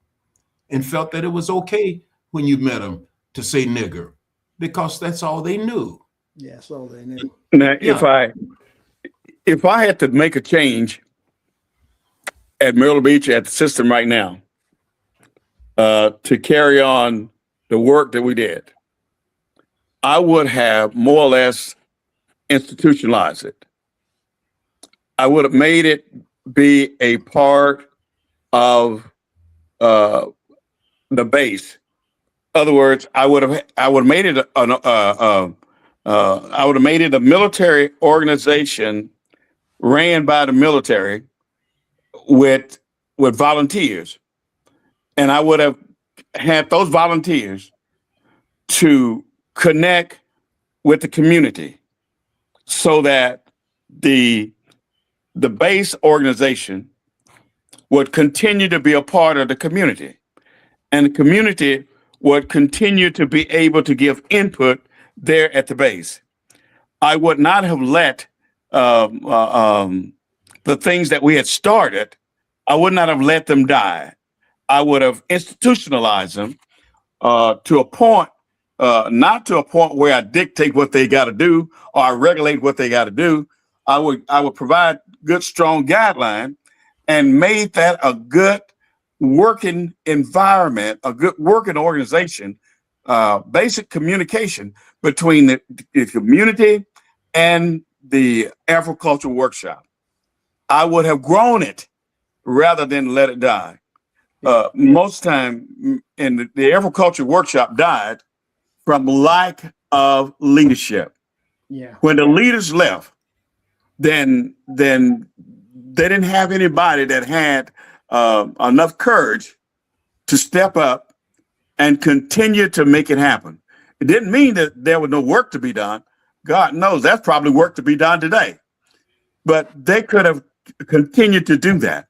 and felt that it was okay when you met them to say nigger because that's all they knew. Yeah, that's all they knew. Now, if I had to make a change at Myrtle Beach at the system right now to carry on the work that we did, I would have more or less institutionalized it. I would have made it be a part of the base. In other words, I would have made it a military organization ran by the military with volunteers, and I would have had those volunteers to connect with the community so that the base organization would continue to be a part of the community, and the community would continue to be able to give input there at the base. I would not have let the things that we had started, I would not have let them die. I would have institutionalized them to a point, not to a point where I dictate what they got to do or I regulate what they got to do. I would provide good, strong guideline and made that a good working environment, a good working organization, basic communication between the community and the agricultural workshop. I would have grown it rather than let it die. Most time in the agriculture workshop died from lack of leadership. Yeah. When the leaders left, then they didn't have anybody that had enough courage to step up and continue to make it happen. It didn't mean that there was no work to be done. God knows that's probably work to be done today. But they could have continued to do that.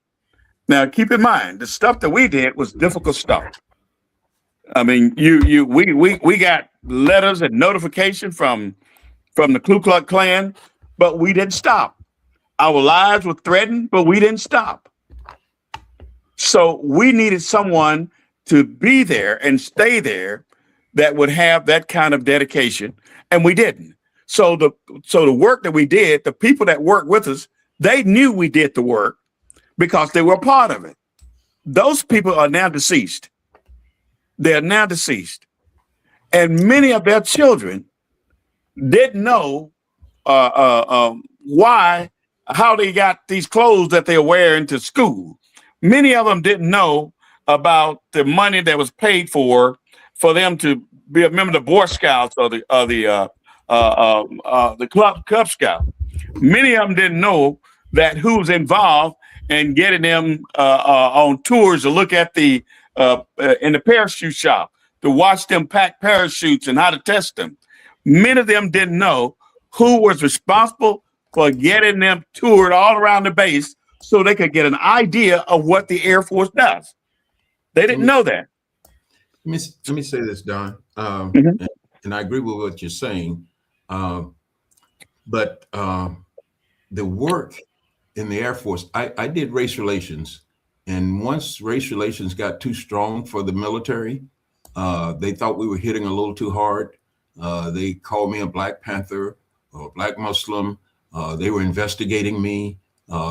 Now, keep in mind, the stuff that we did was difficult stuff. I mean, we got letters and notification from the Ku Klux Klan, but we didn't stop. Our lives were threatened, but we didn't stop. So we needed someone to be there and stay there that would have that kind of dedication, and we didn't. So the work that we did, the people that worked with us, they knew we did the work because they were a part of it. Those people are now deceased. They are now deceased. And many of their children didn't know how they got these clothes that they're wearing to school. Many of them didn't know about the money that was paid for them to be a member of the Boy Scouts or the Cub Scout. Many of them didn't know that who was involved in getting them on tours to look at in the parachute shop, to watch them pack parachutes and how to test them. Many of them didn't know who was responsible for getting them toured all around the base so they could get an idea of what the Air Force does. They didn't know that. Let me say this, Don, and I agree with what you're saying, but the work in the Air Force, I did race relations, and once race relations got too strong for the military, they thought we were hitting a little too hard. They called me a Black Panther or a Black Muslim. They were investigating me.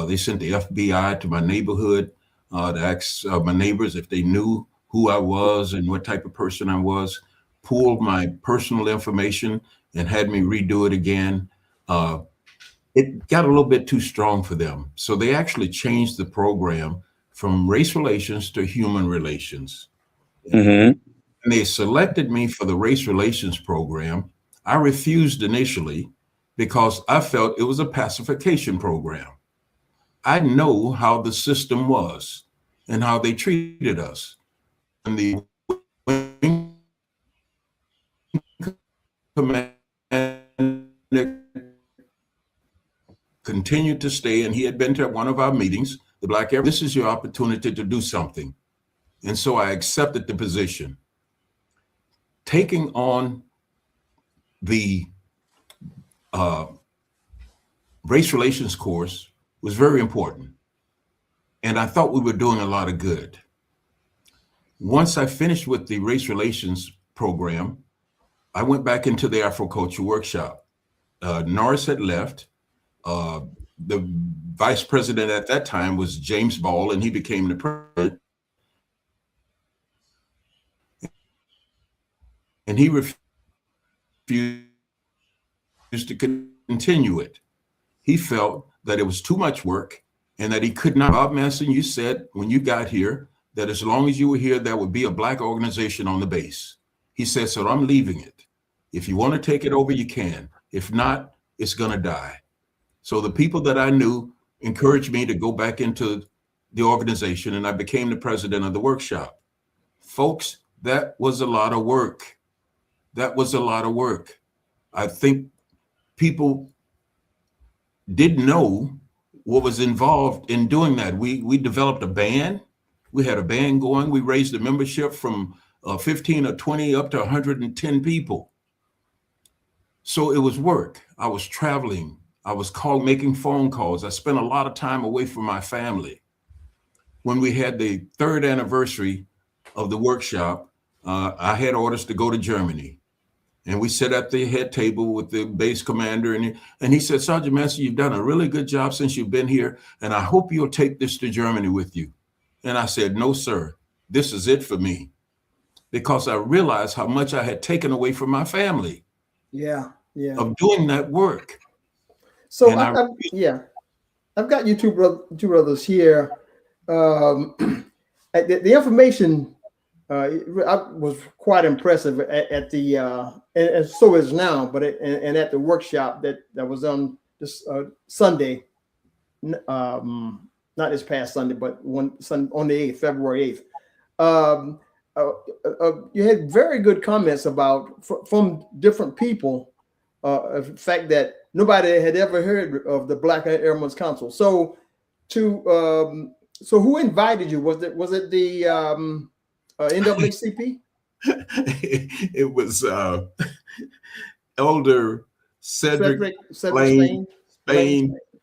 They sent the FBI to my neighborhood to ask my neighbors if they knew who I was and what type of person I was. pulled my personal information and had me redo it again. It got a little bit too strong for them. So they actually changed the program from race relations to human relations. Mm-hmm. And they selected me for the race relations program. I refused initially because I felt it was a pacification program. I know how the system was and how they treated us. And the wing commander continued to stay, and he had been to one of our meetings. The Black Airmen, this is your opportunity to do something. And so I accepted the position. Taking on the race relations course was very important. And I thought we were doing a lot of good. Once I finished with the race relations program, I went back into the Afroculture workshop. Norris had left. The vice president at that time was James Ball, and he became the president. And he refused to continue it. He felt that it was too much work and that he could not. Bob Manson, you said when you got here that as long as you were here, there would be a Black organization on the base. He said, so I'm leaving it. If you want to take it over, you can. If not, it's going to die. So the people that I knew encouraged me to go back into the organization, and I became the president of the workshop. Folks, that was a lot of work. That was a lot of work. I think people didn't know what was involved in doing that. We developed a band. We had a band going. We raised the membership from 15 or 20 up to 110 people. So it was work. I was traveling. I was making phone calls. I spent a lot of time away from my family. When we had the 3rd anniversary of the workshop, I had orders to go to Germany. And we sat at the head table with the base commander, and he said, Sergeant Manson, you've done a really good job since you've been here, and I hope you'll take this to Germany with you. And I said, no, sir, this is it for me, because I realized how much I had taken away from my family. Yeah. Of doing that work. So I've got you two brothers here. The information was quite impressive at the and so is now, but at the workshop that was on this Sunday, not this past Sunday, but on the 8th, February 8th. You had very good comments about from different people. The fact that nobody had ever heard of the Black Airmen's Council. So, so who invited you? Was it the NAACP? It was Elder Cedric Spain,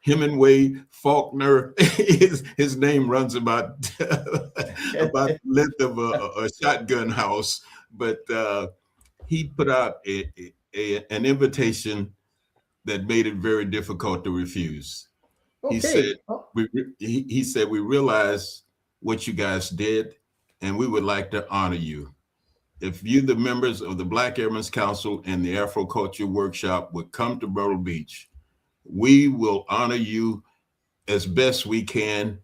Hemingway, Faulkner. His name runs about the length of a shotgun house, but he put out an invitation that made it very difficult to refuse. Okay. He said, we realize what you guys did, and we would like to honor you. If you, the members of the Black Airmen's Council and the Afroculture Workshop, would come to Myrtle Beach, we will honor you as best we can.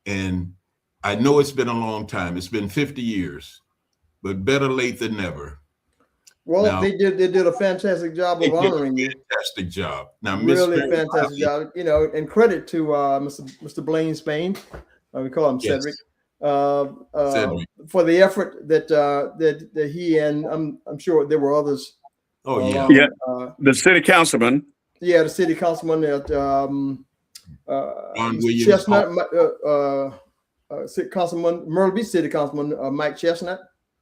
And I know it's been a long time. It's been 50 years, but better late than never. Well, now, they did a fantastic job of honoring you. Fantastic job. Now, really fantastic job. You know, and credit to Mr. Blaine Spain. We call him Cedric. Cedric. For the effort that he and I'm sure there were others. Oh yeah, the city councilman. Yeah, the city councilman that Chestnut, Councilman Myrtle Beach City Councilman Mike Chestnut.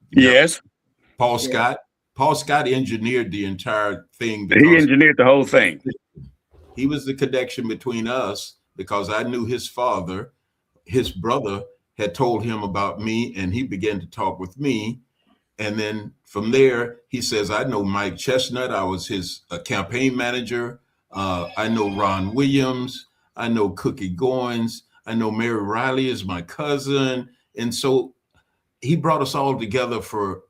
Yes. Paul Scott. Paul Scott engineered the entire thing. He engineered the whole thing. He was the connection between us because I knew his father. His brother had told him about me, and he began to talk with me. And then from there, he says, I know Mike Chestnut. I was his campaign manager. I know Ron Williams. I know Cookie Goins. I know Mary Riley is my cousin. And so he brought us all together for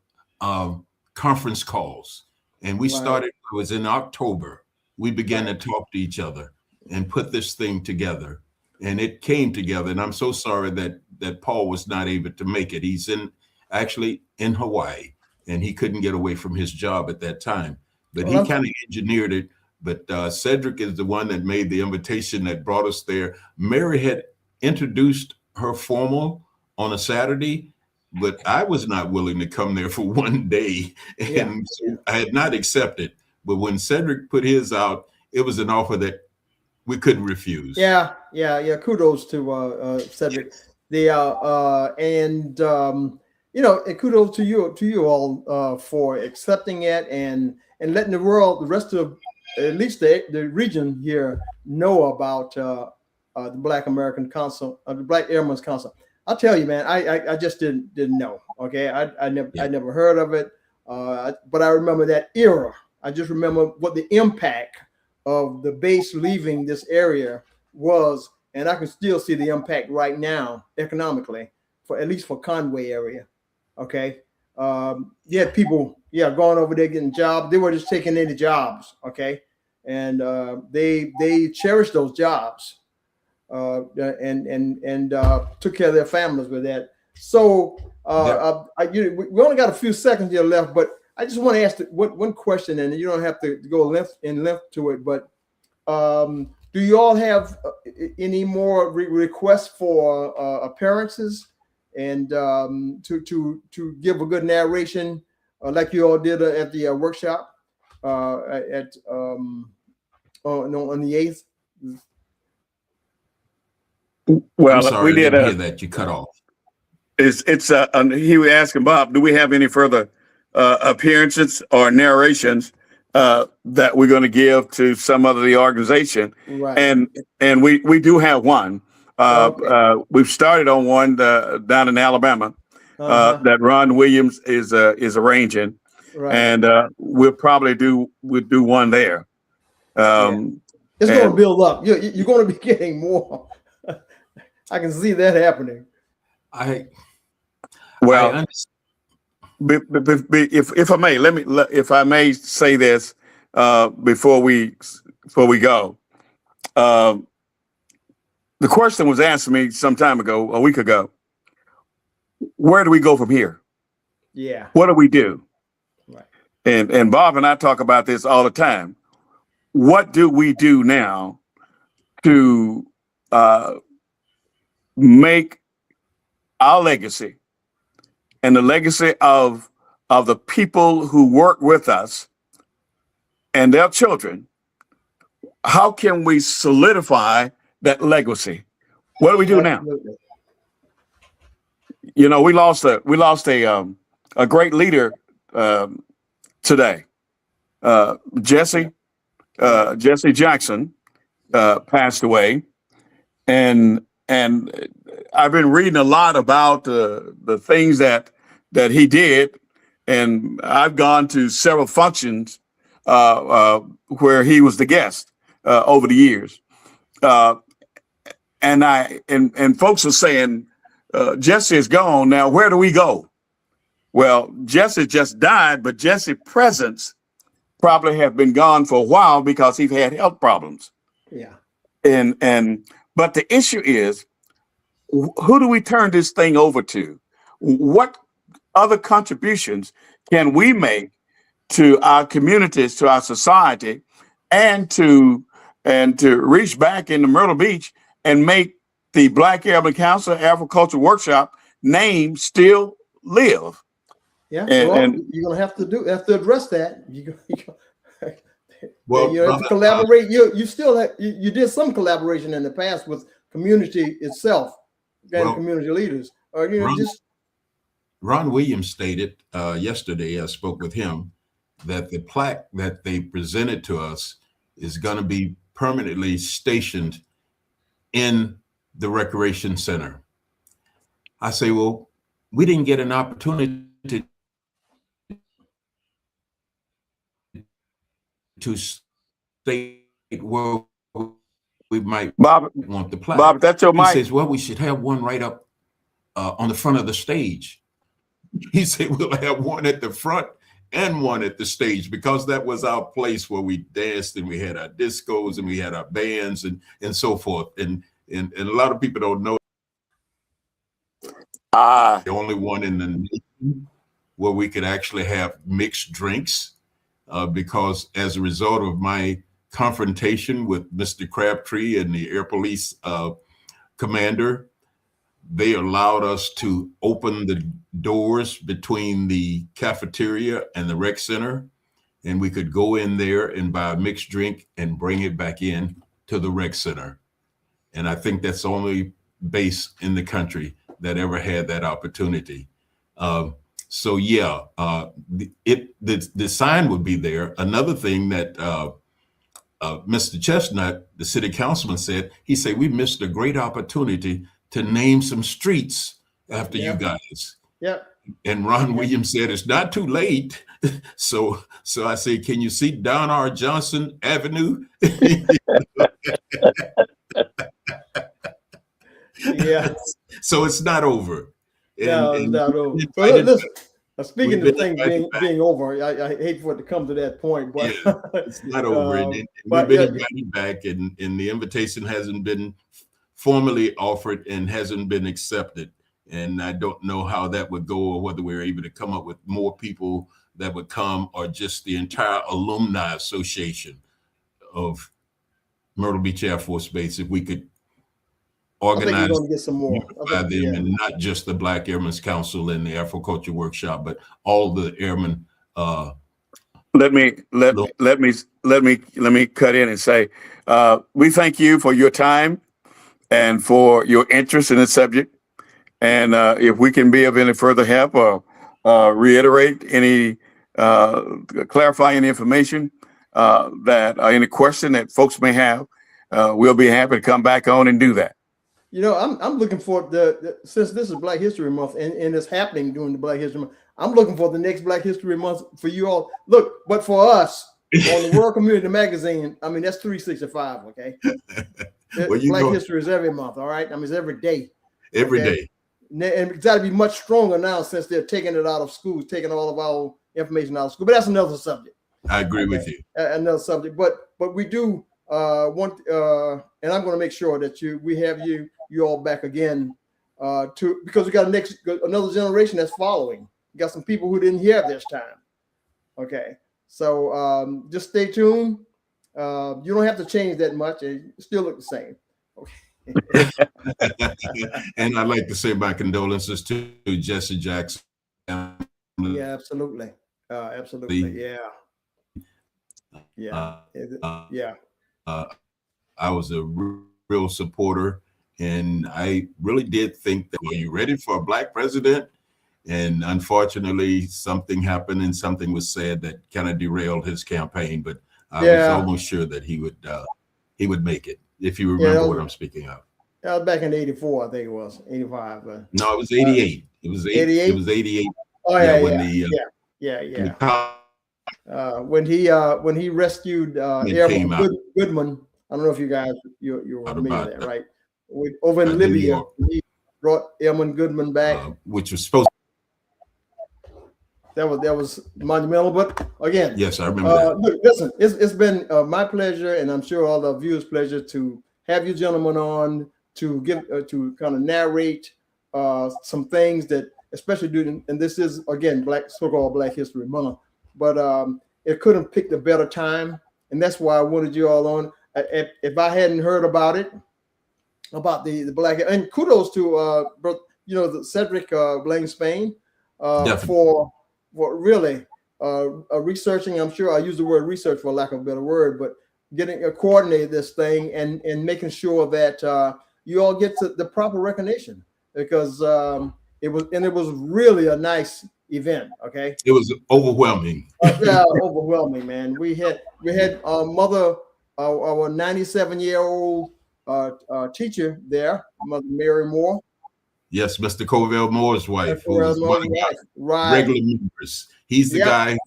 conference calls. And we Right. started, it was in October, we began to talk to each other and put this thing together. And it came together. And I'm so sorry that Paul was not able to make it. He's actually in Hawaii, and he couldn't get away from his job at that time. But he kind of engineered it. But Cedric is the one that made the invitation that brought us there. Mary had introduced her formal on a Saturday, but I was not willing to come there for one day. And so I had not accepted. But when Cedric put his out, it was an offer that we couldn't refuse. Yeah. Kudos to Cedric. And kudos to you all for accepting it and letting the world, the rest of at least the region here, know about the Black American Council, the Black Airmen's Council. I'll tell you, man, I just didn't know. Okay, I never heard of it, but I remember that era. I just remember what the impact of the base leaving this area was, and I can still see the impact right now economically, for at least for Conway area. Okay, you had people, going over there getting jobs. They were just taking any jobs. Okay, and they cherished those jobs. And took care of their families with that. So we only got a few seconds here left, but I just want to ask one question, and you don't have to go length to it. But do you all have any more requests for appearances and to give a good narration like you all did at the workshop on the 8th? Well, I'm sorry, we did hear that you cut off. He was asking Bob, do we have any further appearances or narrations that we're going to give to some of the organization? Right. And we do have one. We've started on one down in Alabama that Ron Williams is arranging, right. And we'll do one there. It's going to build up. You're going to be getting more. I can see that happening. If I may say this before we go. The question was asked to me some time ago, a week ago. Where do we go from here? Yeah. What do we do? Right. And Bob and I talk about this all the time. What do we do now to make our legacy and the legacy of the people who work with us and their children? How can we solidify that legacy? What do we do Absolutely. now? We lost a great leader today. Jesse Jackson passed away, and I've been reading a lot about the things that he did, and I've gone to several functions where he was the guest over the years, and folks are saying Jesse is gone now. Where do we go? Well, Jesse just died, but Jesse's presence probably have been gone for a while because he's had health problems. Yeah. But the issue is, who do we turn this thing over to? What other contributions can we make to our communities, to our society, and to reach back into Myrtle Beach and make the Black Airmen Council Agriculture Workshop name still live? Yeah, and you're gonna have to address that. You have to collaborate. You did some collaboration in the past with community itself and community leaders. Ron Williams stated yesterday, I spoke with him, that the plaque that they presented to us is going to be permanently stationed in the recreation center. I say, well, we didn't get an opportunity to state where we might want the plaque. Bob, that's your mic. He says, well, we should have one right up on the front of the stage. He said, we'll have one at the front and one at the stage, because that was our place where we danced and we had our discos and we had our bands and so forth. And a lot of people don't know the only one in the nation where we could actually have mixed drinks, because as a result of my confrontation with Mr. Crabtree and the Air Police commander, they allowed us to open the doors between the cafeteria and the rec center, and we could go in there and buy a mixed drink and bring it back in to the rec center. And I think that's the only base in the country that ever had that opportunity. So yeah, the sign would be there. Another thing that Mr. Chestnut, the city councilman, said, he said, we missed a great opportunity to name some streets after you guys. Yep. And Ron Williams said, it's not too late. So I said, can you see Don R. Johnson Avenue? Yeah. So it's not over. No, it's not over. So listen, speaking of things being over, I hate for it to come to that point, but yeah, it's not over. And we've been invited back, and the invitation hasn't been formally offered and hasn't been accepted. And I don't know how that would go, or whether we're able to come up with more people that would come, or just the entire alumni association of Myrtle Beach Air Force Base, if we could organize, I think we're going to get some more. Them, and not just the Black Airmen's Council and the Afroculture Workshop, but all the airmen. Let me cut in and say, we thank you for your time and for your interest in the subject. And if we can be of any further help or reiterate any, clarify any information that any question that folks may have, we'll be happy to come back on and do that. You know, I'm looking for since this is Black History Month and it's happening during the Black History Month, I'm looking for the next Black History Month for you all. Look, but for us on the World Community Magazine, I mean, that's 365, okay? Well, Black History is every month, all right? I mean, it's every day. Every day. And it's got to be much stronger now since they're taking it out of schools, taking all of our information out of school. But that's another subject. I agree with you. Another subject. But we do want, and I'm going to make sure that we have you all back again, because we got another generation that's following. We got some people who didn't hear this time. Okay, so just stay tuned. You don't have to change that much; it still look the same. Okay. And I'd like to say my condolences to Jesse Jackson. Yeah, absolutely, absolutely, yeah. I was a real supporter, and I really did think that, were you ready for a Black president? And unfortunately, something happened and something was said that kind of derailed his campaign. But I was almost sure that he would make it, if you remember what I'm speaking of. That was back in '84, I think it was 85. No, it was '88. It was 88. It was '88. Oh when he rescued Airman Goodman. I don't know if you guys you remember that, right? Over in Libya, he brought Airman Goodman back, which was supposed. That was monumental. But again, yes, I remember that. Look, listen, it's been my pleasure, and I'm sure all the viewers' pleasure to have you gentlemen on to give to kind of narrate some things that, especially during, and this is again so-called Black History Month, but it couldn't pick a better time, and that's why I wanted you all on. If I hadn't heard about it, about the Black, and kudos to the Cedric Blaine Spain for really researching. I'm sure I use the word research for lack of a better word, but getting coordinated this thing and making sure that you all get to the proper recognition, because it was really a nice event. Okay, it was overwhelming. Yeah, overwhelming, man. We had our 97-year-old teacher there, Mother Mary Moore. Yes, Mr. Covell Moore's wife, who was one of our regular members. He's the guy.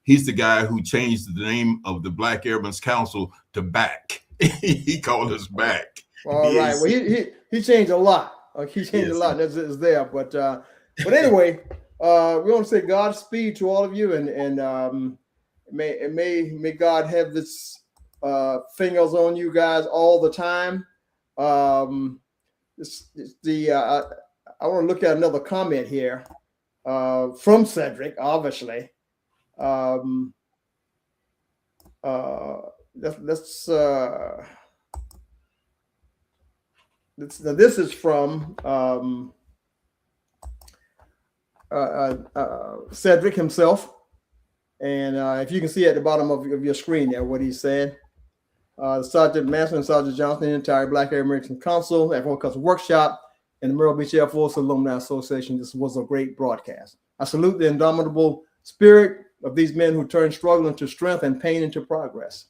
He's the guy who changed the name of the Black Airmen's Council to BAC. He called us BAC. All right. Well, he changed a lot. He changed a lot. That's there. But anyway, we want to say Godspeed to all of you, and may God have this fingers on you guys all the time. I want to look at another comment here from Cedric, obviously. This is from Cedric himself, and if you can see at the bottom of your screen there what he said. Sergeant Manson and Sergeant Johnson, the entire Black Airmen Council, Everyone Customs Workshop, and the Myrtle Beach Air Force Alumni Association. This was a great broadcast. I salute the indomitable spirit of these men who turn struggle into strength and pain into progress.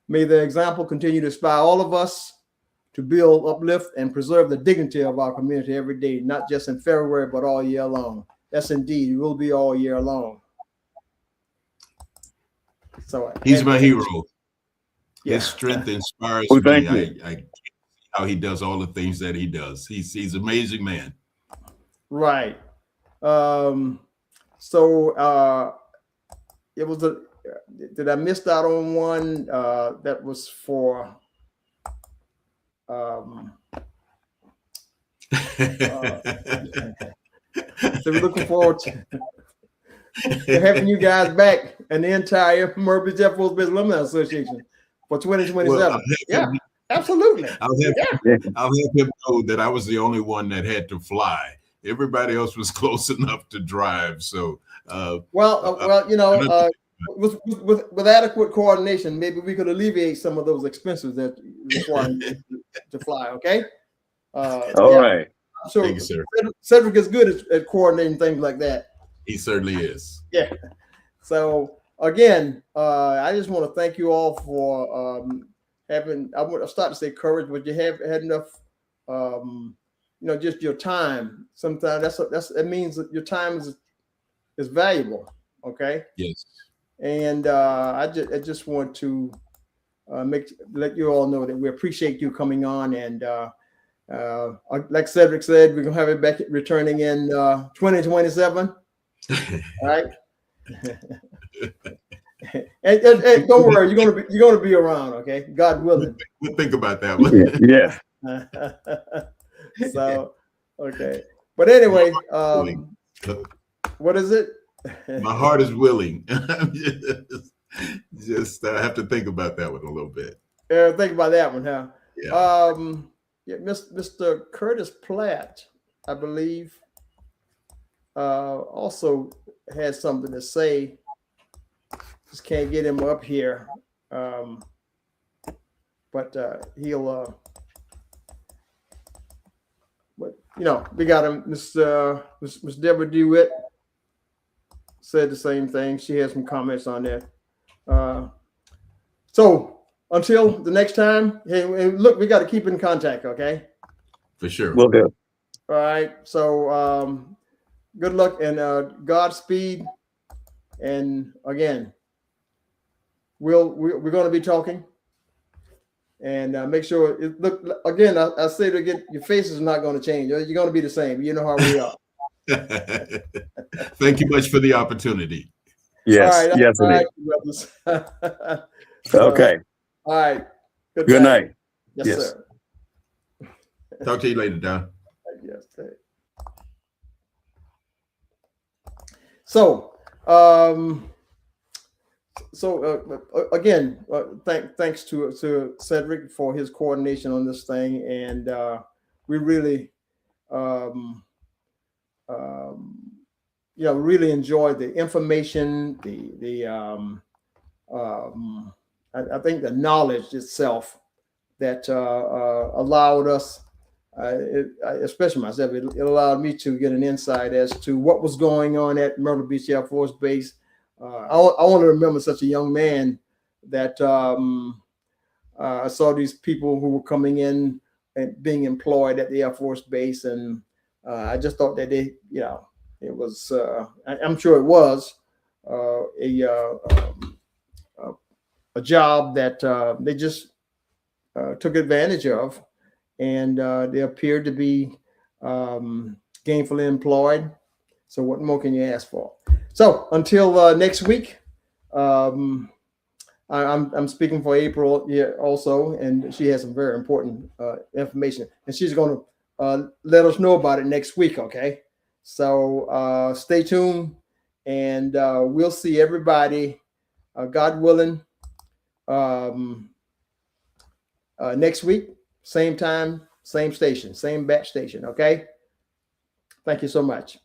May their example continue to inspire all of us to build, uplift, and preserve the dignity of our community every day, not just in February, but all year long. Yes, indeed, it will be all year long. So he's my hero. Yeah. His strength inspires Well, me. thank you. I how he does all the things that he does. He's an amazing man. Right. So it was did I miss out on one that was for so we're looking forward to having you guys back and the entire Myrtle Beach Air Force Base Alumni Association for 2027. Well, yeah, absolutely. I'll have him know that I was the only one that had to fly. Everybody else was close enough to drive. So, with adequate coordination, maybe we could alleviate some of those expenses that require to fly. Okay. All right. So thank you, sir. Cedric is good at coordinating things like that. He certainly is. Yeah. So again, I just want to thank you all for having. I would start to say courage, but you have had enough. Just your time. Sometimes that means that your time is valuable. Okay. Yes. And I just want to let you all know that we appreciate you coming on, and like Cedric said, we're gonna have it back returning in 2027. All right. and don't worry, you're gonna be around. Okay, God willing. We'll think about that one. Yeah. So okay, but anyway, what is it? My heart is willing. just I have to think about that one a little bit. Think about that one, huh? Yeah. Mr. Curtis Platt, I believe, also has something to say. Just can't get him up here, but he'll. We got him. Miss Deborah DeWitt said the same thing. She has some comments on that. So until the next time, hey, look, we got to keep in contact, okay? For sure. Will do. All right. So good luck and Godspeed. And again, we're going to be talking. And make sure look again. I say to get your face is not going to change. You're going to be the same. You know how we are. Thank you much for the opportunity. Yes. All right, Yes, all indeed. right, Okay. all right. Good night. Yes, Yes. sir. Talk to you later, Don. Yes. So, again, thanks to Cedric for his coordination on this thing, and we really, really enjoyed the information, I think the knowledge itself that allowed us, especially myself, it allowed me to get an insight as to what was going on at Myrtle Beach Air Force Base. I want to remember such a young man that I saw these people who were coming in and being employed at the Air Force Base, and I just thought that it was, I'm sure it was a job that they just took advantage of, and they appeared to be gainfully employed. So what more can you ask for? So until next week, I'm speaking for April here also, and she has some very important information, and she's going to let us know about it next week. Okay, so stay tuned, and we'll see everybody, God willing, next week, same time, same station, same batch station. Okay, thank you so much.